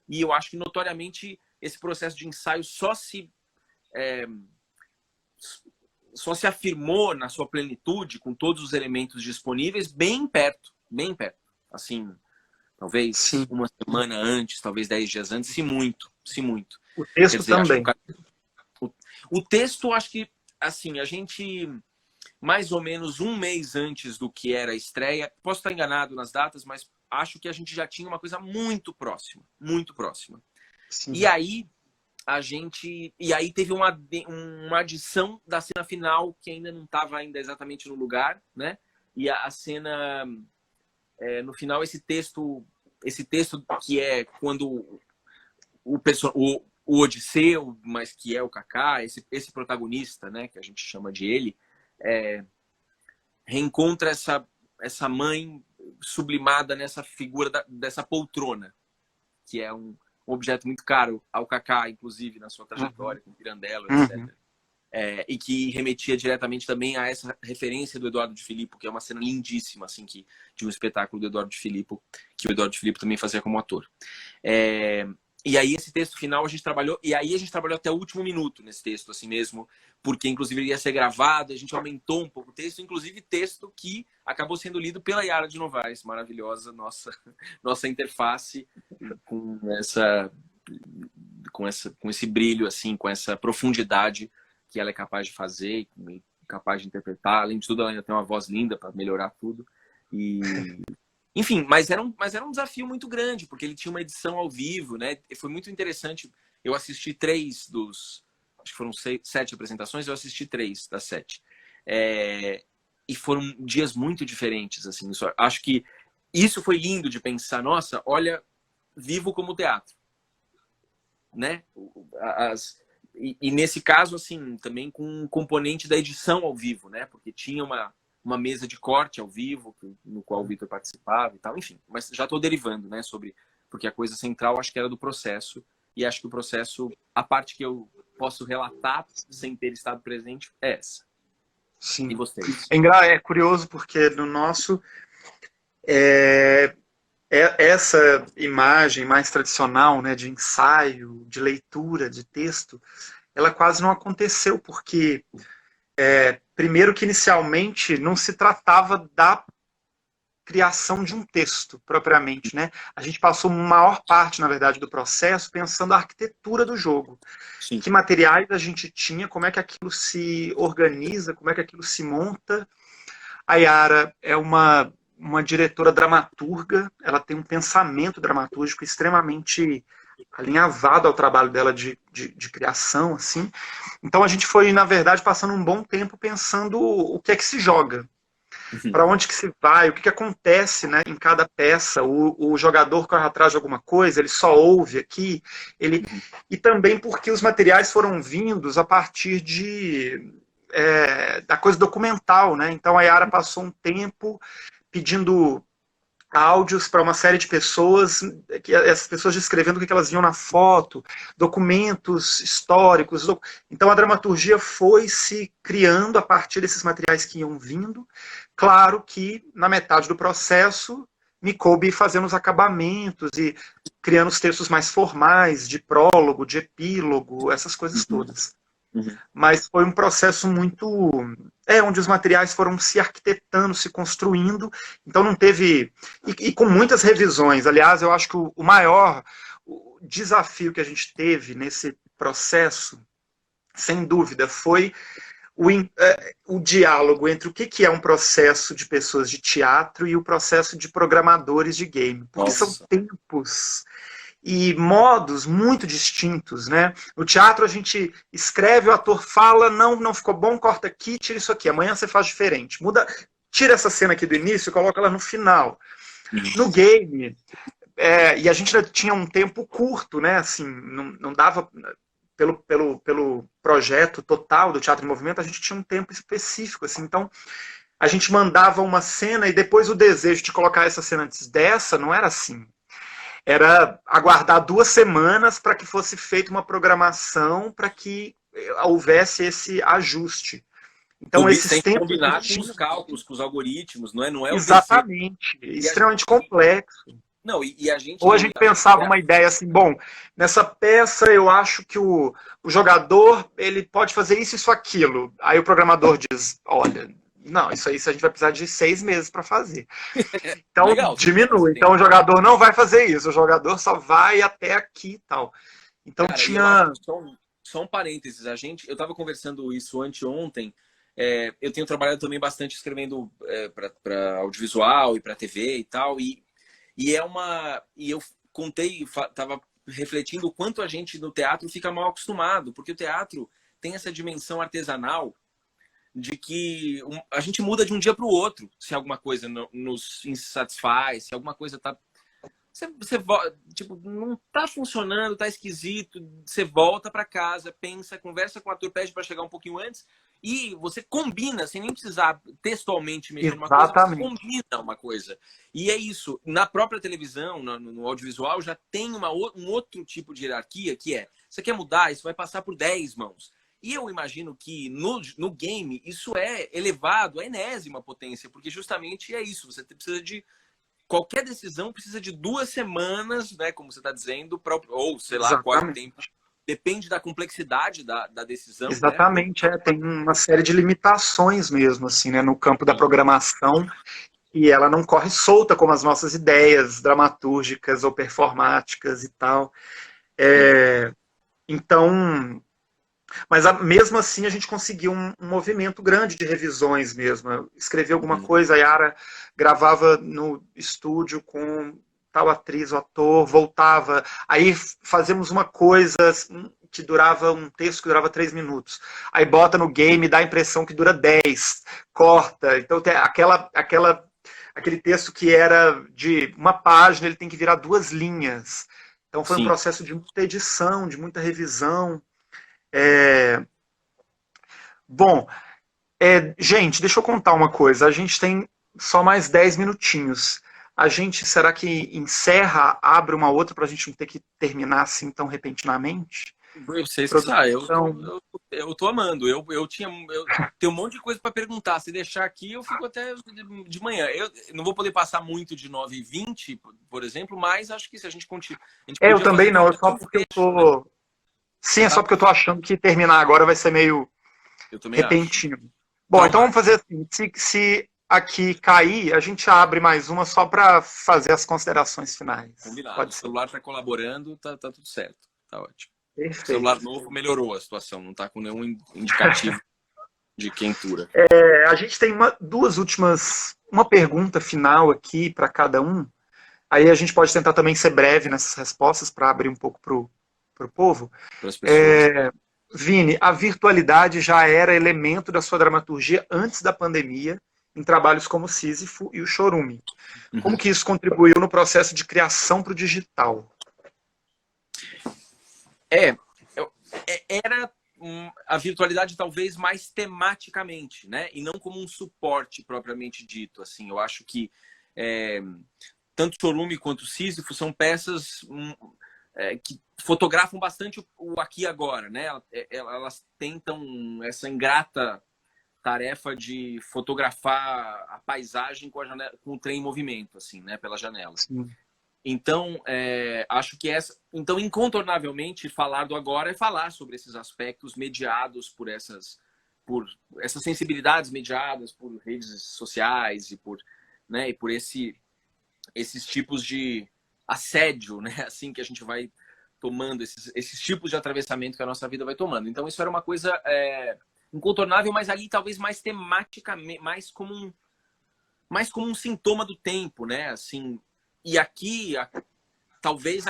eu acho que notoriamente esse processo de ensaio só se afirmou na sua plenitude, com todos os elementos disponíveis, bem perto, assim, talvez Sim. uma semana antes, talvez 10 dias antes, se muito. O texto Quer dizer, também. O texto, acho que, assim, a gente, mais ou menos um mês antes do que era a estreia, posso estar enganado nas datas, mas acho que a gente já tinha uma coisa muito próxima, muito próxima. Sim. E aí teve uma adição da cena final que ainda não estava ainda exatamente no lugar, né? E a cena no final, esse texto que é quando o Odisseu, mas que é o Kaká, esse protagonista, né, que a gente chama de ele, reencontra essa mãe sublimada nessa figura dessa poltrona, que é um objeto muito caro ao Kaká, inclusive, na sua trajetória, com Pirandello, etc. E que remetia diretamente também a essa referência do Eduardo de Filippo, que é uma cena lindíssima, assim, de um espetáculo do Eduardo de Filippo, que o Eduardo de Filippo também fazia como ator. E aí esse texto final a gente trabalhou, até o último minuto nesse texto, assim mesmo, porque inclusive ele ia ser gravado, a gente aumentou um pouco o texto, inclusive texto que acabou sendo lido pela Yara de Novaes, maravilhosa, nossa interface com esse brilho, assim, com essa profundidade que ela é capaz de fazer, capaz de interpretar. Além de tudo, ela ainda tem uma voz linda para melhorar tudo. Enfim, mas era um desafio muito grande, porque ele tinha uma edição ao vivo, né? E foi muito interessante. Eu assisti acho que foram 7 apresentações, eu assisti 3 das 7. E foram dias muito diferentes, assim. Acho que isso foi lindo de pensar, nossa, olha, vivo como teatro, né? E nesse caso, assim, também com um componente da edição ao vivo, né? Porque tinha uma mesa de corte ao vivo, no qual o Vitor participava e tal, enfim. Mas já estou derivando, né? Porque a coisa central acho que era do processo, e acho que o processo, a parte que eu posso relatar sem ter estado presente é essa. Sim. E vocês? É curioso porque no nosso essa imagem mais tradicional, né, de ensaio, de leitura, de texto, ela quase não aconteceu porque primeiro que inicialmente não se tratava da criação de um texto propriamente, né? A gente passou a maior parte, na verdade, do processo pensando a arquitetura do jogo. Sim. Que materiais a gente tinha, como é que aquilo se organiza, como é que aquilo se monta. A Yara é uma diretora dramaturga, ela tem um pensamento dramatúrgico extremamente alinhavado ao trabalho dela de criação, assim. Então a gente foi, na verdade, passando um bom tempo pensando o que é que se joga, para onde que se vai, o que acontece, né, em cada peça. O jogador corre atrás de alguma coisa, ele só ouve aqui, e também porque os materiais foram vindos a partir da coisa documental, né? Então a Yara passou um tempo pedindo áudios para uma série de pessoas, que essas pessoas descrevendo o que elas viam na foto, documentos históricos. Então a dramaturgia foi se criando a partir desses materiais que iam vindo. Claro que na metade do processo me coube fazendo os acabamentos e criando os textos mais formais, de prólogo, de epílogo, essas coisas todas. Mas foi um processo muito... onde os materiais foram se arquitetando, se construindo, então não teve... E com muitas revisões. Aliás, eu acho que o maior desafio que a gente teve nesse processo, sem dúvida, foi o diálogo entre o que é um processo de pessoas de teatro e o processo de programadores de game. Porque são tempos e modos muito distintos, né? No teatro a gente escreve, o ator fala, não ficou bom, corta aqui, tira isso aqui, amanhã você faz diferente. Muda, tira essa cena aqui do início e coloca ela no final. No game, e a gente tinha um tempo curto, né? Assim, não dava... Pelo projeto total do Teatro em Movimento, a gente tinha um tempo específico, assim, então a gente mandava uma cena e depois o desejo de colocar essa cena antes dessa não era assim. Era aguardar 2 semanas para que fosse feita uma programação para que houvesse esse ajuste. Então, esses tempos... combinar com os cálculos, com os algoritmos, não é exatamente, extremamente complexo. Não, e a gente... Ou a gente pensava uma ideia assim, bom, nessa peça eu acho que o jogador ele pode fazer isso, aquilo. Aí o programador diz, olha, não, isso aí a gente vai precisar de 6 meses para fazer. Então, legal, diminui. Então o jogador não vai fazer isso, o jogador só vai até aqui e tal. Então, cara, tinha... Só um parênteses, eu estava conversando isso anteontem, eu tenho trabalhado também bastante escrevendo para audiovisual e para TV e tal, e eu estava refletindo o quanto a gente no teatro fica mal acostumado, porque o teatro tem essa dimensão artesanal de que a gente muda de um dia para o outro, se alguma coisa nos insatisfaz, se alguma coisa tá... tipo, não tá funcionando, tá esquisito, você volta para casa, pensa, conversa com o ator, pede para chegar um pouquinho antes, e você combina, sem nem precisar textualmente mexer numa coisa, você combina uma coisa. E é isso. Na própria televisão, no audiovisual, já tem um outro tipo de hierarquia, que você quer mudar, isso vai passar por 10 mãos. E eu imagino que no game isso é elevado à enésima potência, porque justamente é isso. Você precisa de... Qualquer decisão precisa de 2 semanas, né, como você está dizendo, ou sei lá qual é o tempo. Depende da complexidade da decisão. Exatamente, né? Tem uma série de limitações mesmo, assim, né, no campo da programação, e ela não corre solta como as nossas ideias dramatúrgicas ou performáticas e tal. Então, Mas mesmo assim a gente conseguiu um movimento grande de revisões mesmo. Eu escrevi alguma Uhum. coisa, a Yara gravava no estúdio com tal atriz ou ator, voltava. Aí fazemos uma coisa que durava um texto que durava 3 minutos. Aí bota no game, dá a impressão que dura 10, corta. Então tem aquele texto que era de uma página, ele tem que virar 2 linhas. Então foi um Sim. processo de muita edição, de muita revisão. É, Bom, gente, deixa eu contar uma coisa. A gente tem só mais 10 minutinhos. A gente, será que encerra, abre uma outra para a gente não ter que terminar assim tão repentinamente? Vocês que sabem, Produção. eu tô amando. Eu tenho um monte de coisa para perguntar. Se deixar aqui, eu fico até de manhã. Eu não vou poder passar muito de 9h20, por exemplo, mas acho que se a gente continuar. A gente Eu podia também fazer não, é talvez só um porque eu fecho, né? tô. Sim, é só Tá? porque eu tô achando que terminar agora vai ser meio Eu também acho. repentino. Bom, então vamos Traumático. fazer assim: se aqui cair, a gente abre mais uma só para fazer as considerações finais. Combinado. O Pode ser. celular tá colaborando, tá tudo certo. Tá ótimo. O celular Perfeito. novo melhorou a situação, não tá com nenhum indicativo de quentura. A gente tem duas últimas, uma pergunta final aqui para cada um. Aí a gente pode tentar também ser breve nessas respostas para abrir um pouco para o povo. Para as pessoas. Vini, a virtualidade já era elemento da sua dramaturgia antes da pandemia, em trabalhos como Sísifo e o Chorume. Como Uhum. que isso contribuiu no processo de criação para o digital? É, era a virtualidade talvez mais tematicamente, né? E não como um suporte propriamente dito. Assim, eu acho que tanto Chorume quanto Sísifo são peças que fotografam bastante o aqui e agora, né? Elas tentam essa ingrata tarefa de fotografar a paisagem com o trem em movimento, assim, né? Pela janela. Sim. Então, acho que então, incontornavelmente, falar do agora é falar sobre esses aspectos mediados por essas sensibilidades mediadas por redes sociais e por esses tipos de assédio, né? Assim que a gente vai tomando, esses tipos de atravessamento que a nossa vida vai tomando. Então, isso era uma coisa incontornável, mas ali talvez mais tematicamente, mais como um sintoma do tempo, né? Assim, e aqui, talvez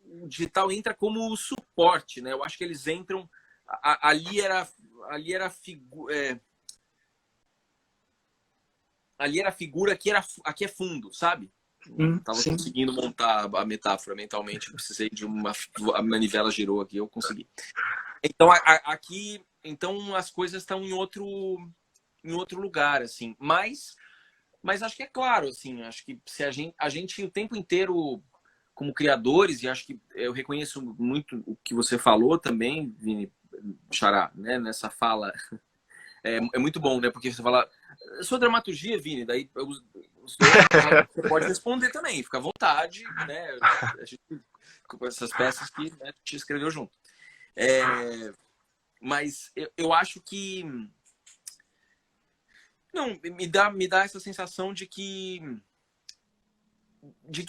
o digital entra como o suporte, né? Eu acho que eles entram. Ali era figura, aqui é fundo, sabe? Não estava Sim. conseguindo montar a metáfora mentalmente. Precisei de a manivela girou aqui, eu consegui. Então aqui, então as coisas estão em outro lugar, assim. Mas acho que é claro, assim, acho que se a gente o tempo inteiro como criadores, e acho que eu reconheço muito o que você falou também, Vini Xará, né, nessa fala. É muito bom, né? Porque você fala, sua dramaturgia, Vini, daí você pode responder também, fica à vontade, né? A gente, com essas peças que, né, a gente escreveu junto. Mas eu acho que não, me dá essa sensação de que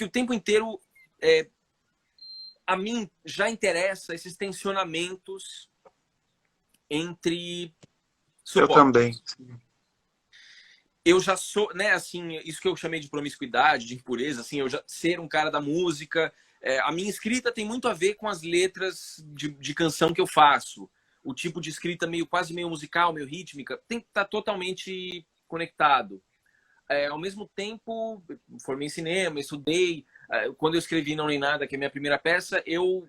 o tempo inteiro a mim já interessa esses tensionamentos entre Eu também. suportes. Eu já sou, né, assim, isso que eu chamei de promiscuidade, de impureza, assim, eu já ser um cara da música, a minha escrita tem muito a ver com as letras de canção que eu faço. O tipo de escrita quase meio musical, meio rítmica, tem que estar totalmente conectado. Ao mesmo tempo, formei em cinema, estudei. Quando eu escrevi Não Nem Nada, que é a minha primeira peça, eu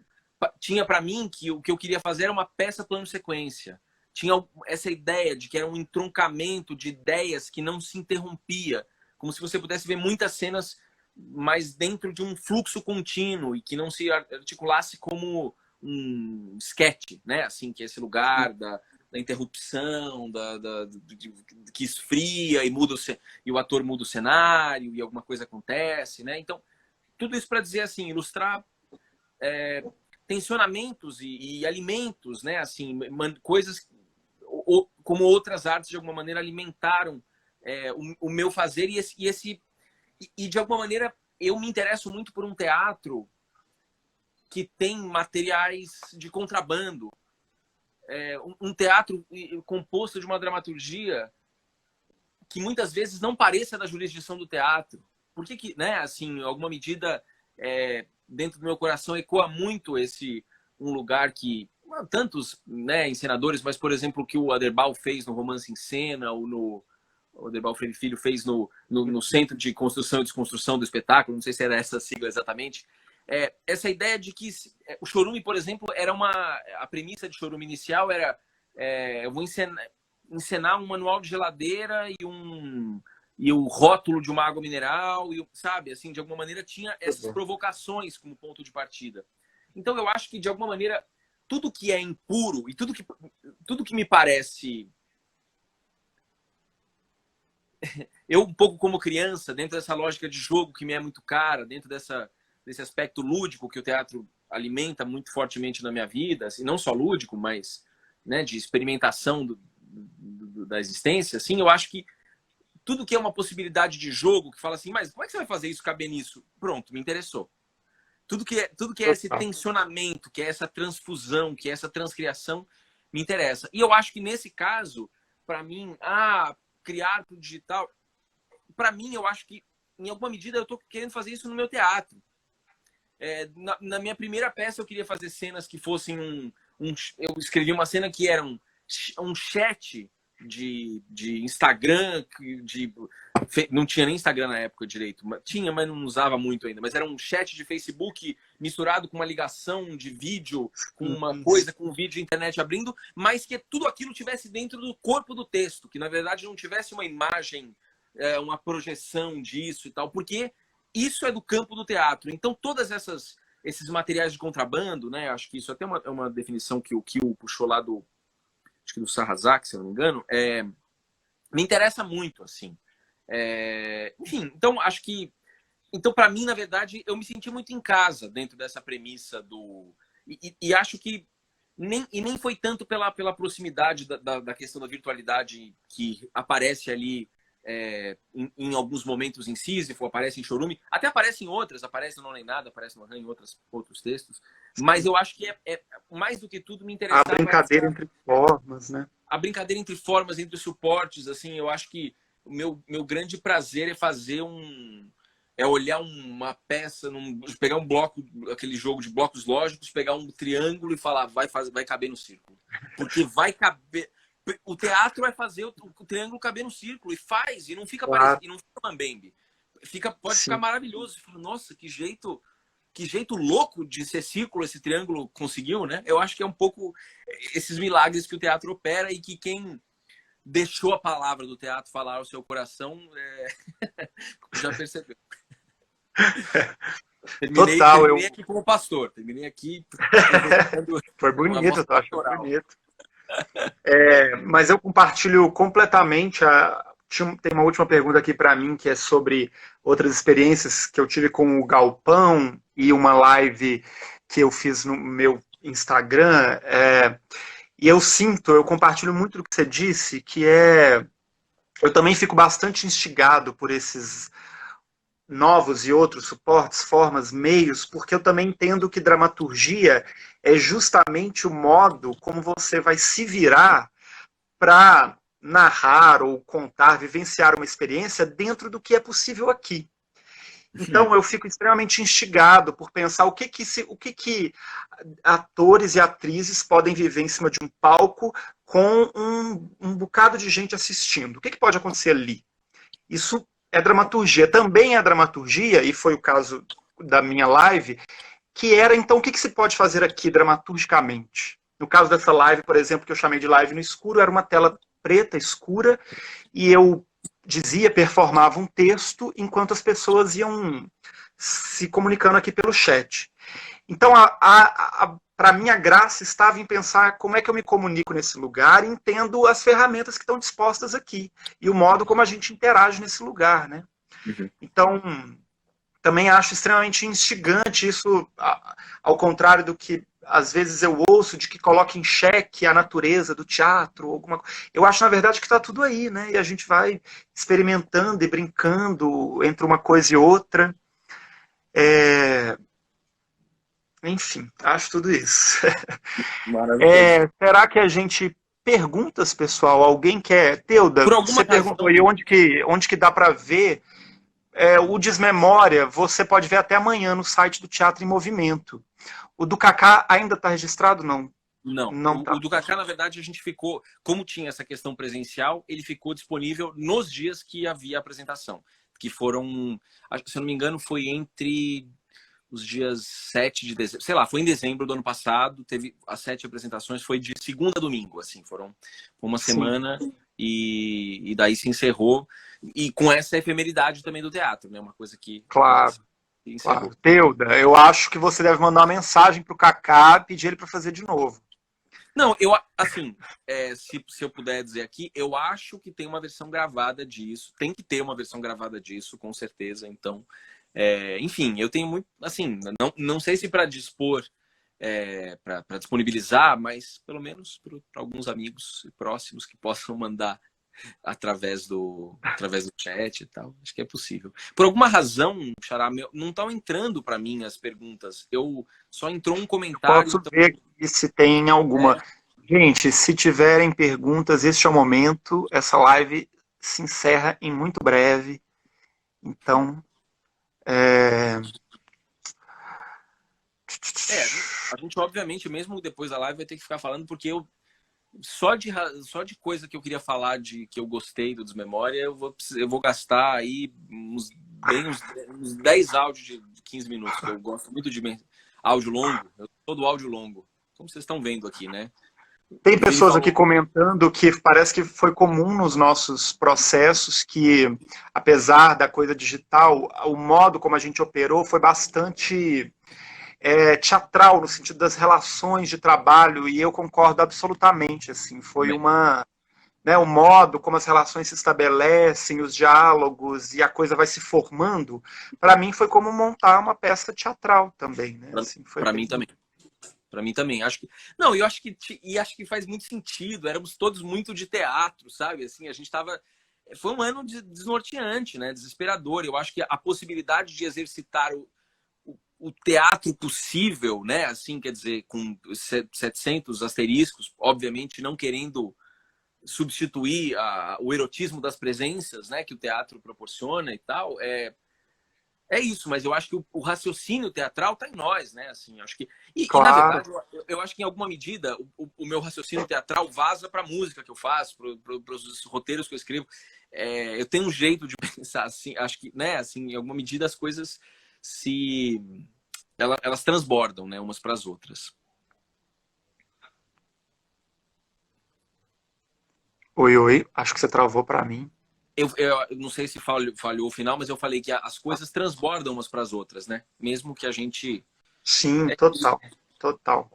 tinha para mim que o que eu queria fazer era uma peça plano-sequência. Tinha essa ideia de que era um entroncamento de ideias que não se interrompia, como se você pudesse ver muitas cenas, mas dentro de um fluxo contínuo e que não se articulasse como um sketch, né? Assim, que é esse lugar da interrupção, que esfria e o ator muda o cenário e alguma coisa acontece, né? Então, tudo isso para dizer assim, ilustrar tensionamentos e alimentos, né? Assim, coisas como outras artes de alguma maneira alimentaram o meu fazer e de alguma maneira eu me interesso muito por um teatro que tem materiais de contrabando. um teatro composto de uma dramaturgia que muitas vezes não pareça da jurisdição do teatro. Por que, né, assim, em alguma medida, dentro do meu coração ecoa muito um lugar que tantos, né, encenadores, mas, por exemplo, o que o Aderbal fez no Romance em Cena, o Aderbal Freire Filho fez no Centro de Construção e Desconstrução do Espetáculo, não sei se era essa sigla exatamente, essa ideia de que o chorume, por exemplo, era a premissa de chorume inicial era eu vou encenar um manual de geladeira e o rótulo de uma água mineral, sabe, assim, de alguma maneira tinha essas provocações como ponto de partida. Então eu acho que, de alguma maneira, tudo que é impuro e tudo que me parece... Eu, um pouco como criança, dentro dessa lógica de jogo que me é muito cara, dentro desse aspecto lúdico que o teatro alimenta muito fortemente na minha vida, assim, não só lúdico, mas, né, de experimentação da existência, assim, eu acho que tudo que é uma possibilidade de jogo, que fala assim, mas como é que você vai fazer isso caber nisso? Pronto, me interessou. Tudo que é esse tensionamento, que é essa transfusão, que é essa transcriação, me interessa. E eu acho que nesse caso, para mim, criar pro digital, para mim, eu acho que, em alguma medida, eu estou querendo fazer isso no meu teatro. Na minha primeira peça, eu queria fazer cenas que fossem eu escrevi uma cena que era um chat de Instagram, não tinha nem Instagram na época direito, tinha, mas não usava muito ainda, mas era um chat de Facebook misturado com uma ligação de vídeo, com uma coisa, com um vídeo de internet abrindo, mas que tudo aquilo tivesse dentro do corpo do texto, que na verdade não tivesse uma imagem, uma projeção disso e tal, porque isso é do campo do teatro. Então todas esses materiais de contrabando, né, acho que isso até é uma definição que o Kiel puxou lá do Sarrazak, se eu não me engano, me interessa muito, assim. Enfim, então acho que... Então, para mim, na verdade, eu me senti muito em casa dentro dessa premissa e acho que nem foi tanto pela proximidade da questão da virtualidade que aparece ali em alguns momentos em Sísifo, aparece em Chorume, até aparece em outras, aparece no Não Nem Nada, aparece no Han em outros textos, mas eu acho que mais do que tudo me interessava... A brincadeira entre formas, né? A brincadeira entre formas, entre suportes, assim, eu acho que o meu grande prazer é fazer olhar uma peça, pegar um bloco, aquele jogo de blocos lógicos, pegar um triângulo e falar, vai caber no círculo. Porque vai caber... O teatro vai fazer o triângulo caber no círculo, e faz, e não fica parecido, e não fica mambembe. Pode ficar maravilhoso. Você fala, nossa, que jeito louco de ser círculo esse triângulo conseguiu, né? Eu acho que é um pouco esses milagres que o teatro opera e que quem deixou a palavra do teatro falar ao seu coração já percebeu. Terminei aqui como pastor. Terminei aqui... Foi bonito, eu acho bonito. Mas eu compartilho completamente. Tem uma última pergunta aqui para mim, que é sobre outras experiências que eu tive com o Galpão e uma live que eu fiz no meu Instagram. E eu compartilho muito do que você disse, que eu também fico bastante instigado por esses novos e outros suportes, formas, meios, porque eu também entendo que dramaturgia é justamente o modo como você vai se virar para narrar ou contar, vivenciar uma experiência dentro do que é possível aqui. Então eu fico extremamente instigado por pensar o que atores e atrizes podem viver em cima de um palco com um bocado de gente assistindo. O que pode acontecer ali? Isso é dramaturgia. Também é dramaturgia, e foi o caso da minha live, que era, então, o que se pode fazer aqui dramaturgicamente? No caso dessa live, por exemplo, que eu chamei de live no escuro, era uma tela preta, escura, e eu performava um texto, enquanto as pessoas iam se comunicando aqui pelo chat. Então, para mim, a graça estava em pensar como é que eu me comunico nesse lugar e entendo as ferramentas que estão dispostas aqui e o modo como a gente interage nesse lugar, né? Então, também acho extremamente instigante isso, ao contrário do que às vezes eu ouço, de que coloca em xeque a natureza do teatro, alguma coisa. Eu acho, na verdade, que está tudo aí, né? E a gente vai experimentando e brincando entre uma coisa e outra. Enfim, acho tudo isso. Maravilhoso. Será que a gente perguntas, pessoal? Alguém quer? Teuda, Por alguma você perguntou aí razão, onde que dá para ver o Desmemória. Você pode ver até amanhã no site do Teatro em Movimento. O do Kaká ainda está registrado? Não, não. não O tá. do Kaká, na verdade, a gente ficou, como tinha essa questão presencial, ele ficou disponível nos dias que havia apresentação, que foram, se eu não me engano, foi entre os dias 7 de dezembro, sei lá, foi em dezembro do ano passado, teve as 7 apresentações, foi de segunda a domingo, assim, foram uma Sim, semana e daí se encerrou, e com essa efemeridade também do teatro, né, uma coisa que claro, se encerrou. claro. Teuda, eu acho que você deve mandar uma mensagem pro Kaká e pedir ele para fazer de novo. Não, assim, se eu puder dizer aqui, eu acho que tem uma versão gravada disso, tem que ter uma versão gravada disso, com certeza, então, enfim, eu tenho muito, assim, não sei se para dispor, para disponibilizar, mas pelo menos para alguns amigos próximos que possam mandar através do chat e tal. Acho que é possível. Por alguma razão, Xará, não estão entrando para mim as perguntas. Eu só entrou um comentário, Posso então. ver aqui se tem alguma. É, Gente, se tiverem perguntas, este é o momento. Essa live se encerra em muito breve. Então, é... a gente, obviamente, mesmo depois da live, vai ter que ficar falando, porque eu só de coisa que eu queria falar de que eu gostei do Desmemória, eu vou gastar aí uns 10 áudios de 15 minutos, que eu gosto muito de áudio longo, eu sou do áudio longo, como vocês estão vendo aqui, né? Tem O Vini pessoas aqui falou. comentando que parece que foi comum nos nossos processos que, apesar da coisa digital, o modo como a gente operou foi bastante teatral no sentido das relações de trabalho e eu concordo absolutamente. Assim, foi Também. uma o modo como as relações se estabelecem, os diálogos e a coisa vai se formando, para mim foi como montar uma peça teatral também, né? Assim, foi Para bem. mim também. Para mim também. Acho que não, eu acho que faz muito sentido. Éramos todos muito de teatro, sabe? Assim, a gente tava foi um ano desnorteante, né? Desesperador. Eu acho que a possibilidade de exercitar o teatro possível, né? Assim, quer dizer, com 700 asteriscos, obviamente não querendo substituir o erotismo das presenças, né? Que o teatro proporciona e tal. É isso, mas eu acho que o raciocínio teatral está em nós, né? Assim, acho que e na Claro. verdade eu acho que em alguma medida o meu raciocínio teatral vaza para a música que eu faço, para os roteiros que eu escrevo. Eu tenho um jeito de pensar assim, acho que, né? Assim, em alguma medida as coisas se elas transbordam, né? Umas para as outras. Oi, oi, acho que você travou para mim. Eu não sei se falhou o final, mas eu falei que as coisas transbordam umas para as outras, né? Mesmo que a gente. Sim, total, total.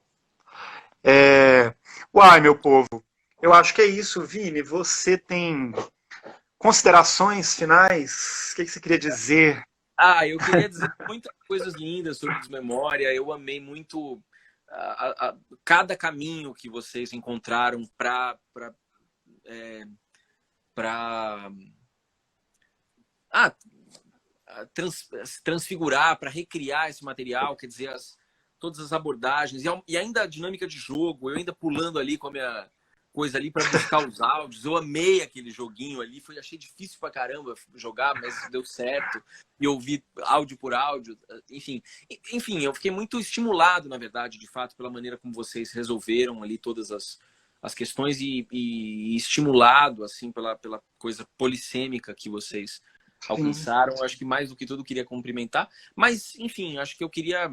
Uai, meu povo, eu acho que é isso, Vini. Você tem considerações finais? O que você queria dizer? Eu queria dizer muitas coisas lindas sobre Desmemória. Eu amei muito cada caminho que vocês encontraram para transfigurar, para recriar esse material, quer dizer, todas as abordagens e ainda a dinâmica de jogo. Eu ainda pulando ali com a minha coisa ali para buscar os áudios. Eu amei aquele joguinho ali, achei difícil pra caramba jogar, mas deu certo. E ouvir áudio por áudio, enfim, eu fiquei muito estimulado, na verdade, de fato, pela maneira como vocês resolveram ali todas as questões e estimulado assim pela coisa polissêmica que vocês Sim, alcançaram. Acho que mais do que tudo queria cumprimentar, mas enfim, acho que eu queria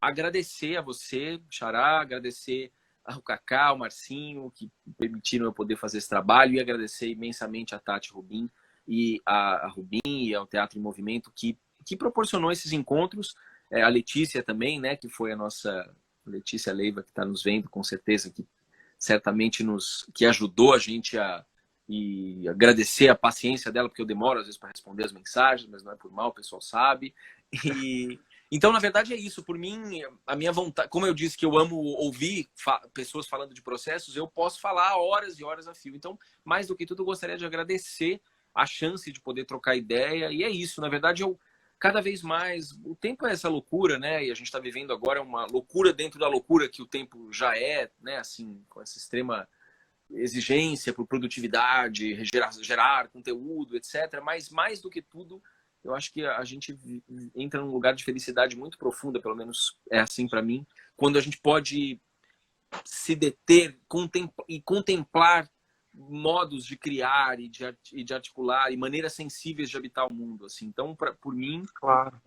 agradecer a você, Xará, agradecer ao Kaká, ao Marcinho, que permitiram eu poder fazer esse trabalho, e agradecer imensamente a Tati Rubim e a Rubim e ao Teatro em Movimento que proporcionou esses encontros, a Letícia também, né, que foi a nossa Letícia Leiva, que está nos vendo, com certeza, que certamente que ajudou a gente e agradecer a paciência dela, porque eu demoro às vezes para responder as mensagens, mas não é por mal, o pessoal sabe. Então, na verdade, é isso. Por mim, a minha vontade, como eu disse que eu amo ouvir pessoas falando de processos, eu posso falar horas e horas a fio. Então, mais do que tudo, eu gostaria de agradecer a chance de poder trocar ideia. E é isso. Na verdade, cada vez mais, o tempo é essa loucura, né? E a gente está vivendo agora uma loucura dentro da loucura que o tempo já é, né? Assim, com essa extrema exigência por produtividade, gerar conteúdo, etc. Mas mais do que tudo, eu acho que a gente entra num lugar de felicidade muito profunda, pelo menos é assim para mim, quando a gente pode se deter e contemplar modos de criar e de articular e maneiras sensíveis de habitar o mundo, assim. Então, por mim, Claro.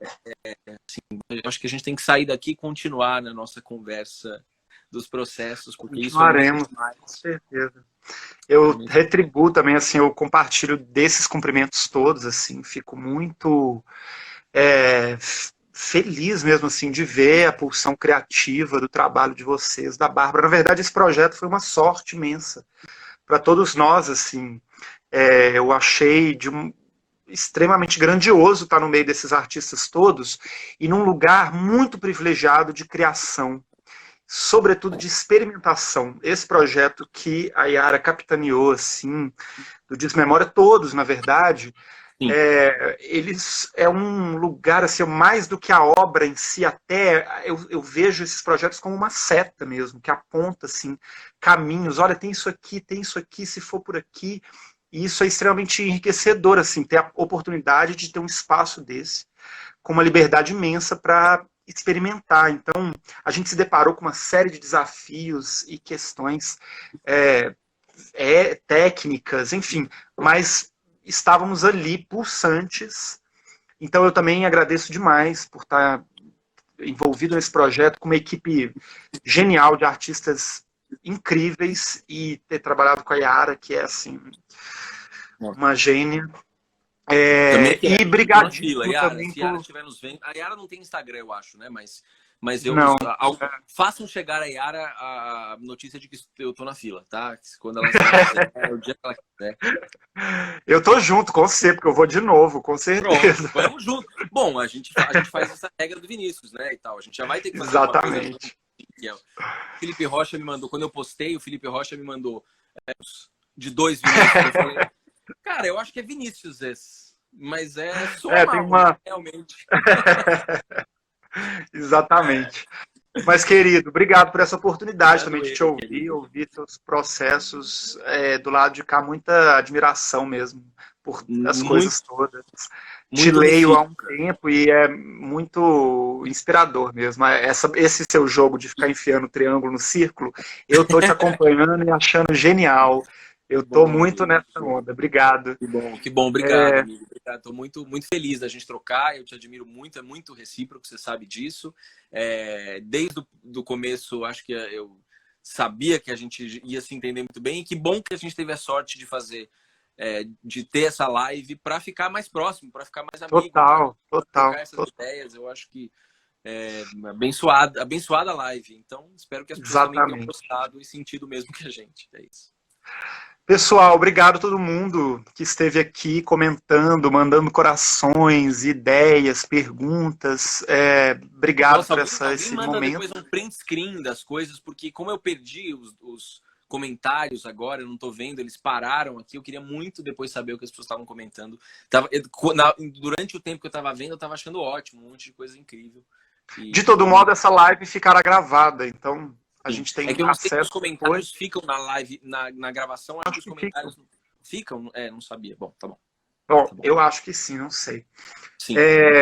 assim, eu acho que a gente tem que sair daqui e continuar na nossa conversa dos processos, porque isso é Continuaremos, muito mais. com certeza. Eu retribuo também, assim, eu compartilho desses cumprimentos todos, assim, fico muito feliz mesmo, assim, de ver a pulsão criativa do trabalho de vocês, da Bárbara. Na verdade, esse projeto foi uma sorte imensa para todos nós, assim. Eu achei extremamente grandioso estar no meio desses artistas todos e num lugar muito privilegiado de criação, sobretudo de experimentação. Esse projeto que a Yara capitaneou, assim, do Desmemória, todos, na verdade, eles é um lugar, assim, mais do que a obra em si, até eu vejo esses projetos como uma seta mesmo, que aponta, assim, caminhos. Olha, tem isso aqui, se for por aqui. E isso é extremamente enriquecedor, assim, ter a oportunidade de ter um espaço desse, com uma liberdade imensa para experimentar. Então, a gente se deparou com uma série de desafios e questões técnicas, enfim, mas estávamos ali pulsantes. Então, eu também agradeço demais por estar envolvido nesse projeto com uma equipe genial de artistas incríveis e ter trabalhado com a Yara, que é, assim, uma gênia. E brigadíssimo também se a Yara estiver nos vendo. A Yara não tem Instagram, eu acho, né? Mas não. Façam chegar a Yara a notícia de que eu tô na fila, tá? Quando ela quiser, é o dia que ela quiser. Eu tô junto com você, porque eu vou de novo, com certeza. Pronto, vamos junto. Bom, a gente faz essa regra do Vinícius, né? E tal. A gente já vai ter que fazer Exatamente. uma coisa. O Felipe Rocha me mandou, quando eu postei, o Felipe Rocha me mandou de 2 Vinícius. Eu falei, cara, eu acho que é Vinícius esse. Mas é só realmente. Exatamente. Mas, querido, obrigado por essa oportunidade também de te ouvir seus processos. Do lado de cá, muita admiração mesmo por as coisas todas. Te leio há um tempo e é muito inspirador mesmo. Esse seu jogo de ficar enfiando o triângulo no círculo, eu tô te acompanhando e achando genial. Eu tô muito nessa onda. Obrigado. Que bom. Obrigado, amigo. Obrigado. Tô muito, muito feliz da gente trocar. Eu te admiro muito. É muito recíproco, você sabe disso. Desde o começo, acho que eu sabia que a gente ia se entender muito bem. E que bom que a gente teve a sorte de fazer, de ter essa live para ficar mais próximo, para ficar mais amigo. Total. Trocar essas ideias. Eu acho que abençoada a live. Então, espero que as pessoas também tenham gostado e sentido o mesmo que a gente. É isso. Pessoal, obrigado a todo mundo que esteve aqui comentando, mandando corações, ideias, perguntas. Obrigado por esse manda momento. Depois um print screen das coisas, porque como eu perdi os comentários agora, eu não estou vendo, eles pararam aqui. Eu queria muito depois saber o que as pessoas estavam comentando. Durante o tempo que eu estava vendo, eu estava achando ótimo, um monte de coisa incrível. De todo modo, essa live ficará gravada, então... A gente tem que eu não sei se os depois. comentários ficam na live, na gravação. Acho que os comentários ficam. Não sabia. Bom, tá bom. Bom, eu acho que sim, não sei. Sim.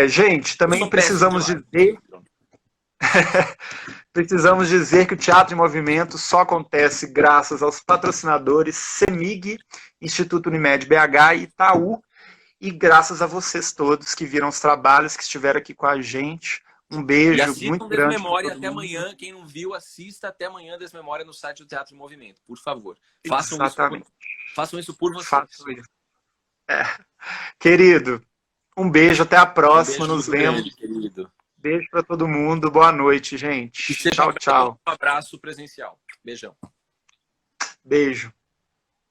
Gente, também precisamos dizer... precisamos dizer que o Teatro em Movimento só acontece graças aos patrocinadores CEMIG, Instituto Unimed BH e Itaú, e graças a vocês todos que viram os trabalhos, que estiveram aqui com a gente. Um beijo muito grande. Desmemória até amanhã. Quem não viu, assista até amanhã Desmemória no site do Teatro em Movimento. Por favor. Façam isso por vocês. Façam isso. Querido, um beijo, até a próxima. Nos vemos. Querido. Beijo para todo mundo. Boa noite, gente. Tchau, tchau. Um abraço presencial. Beijão. Beijo.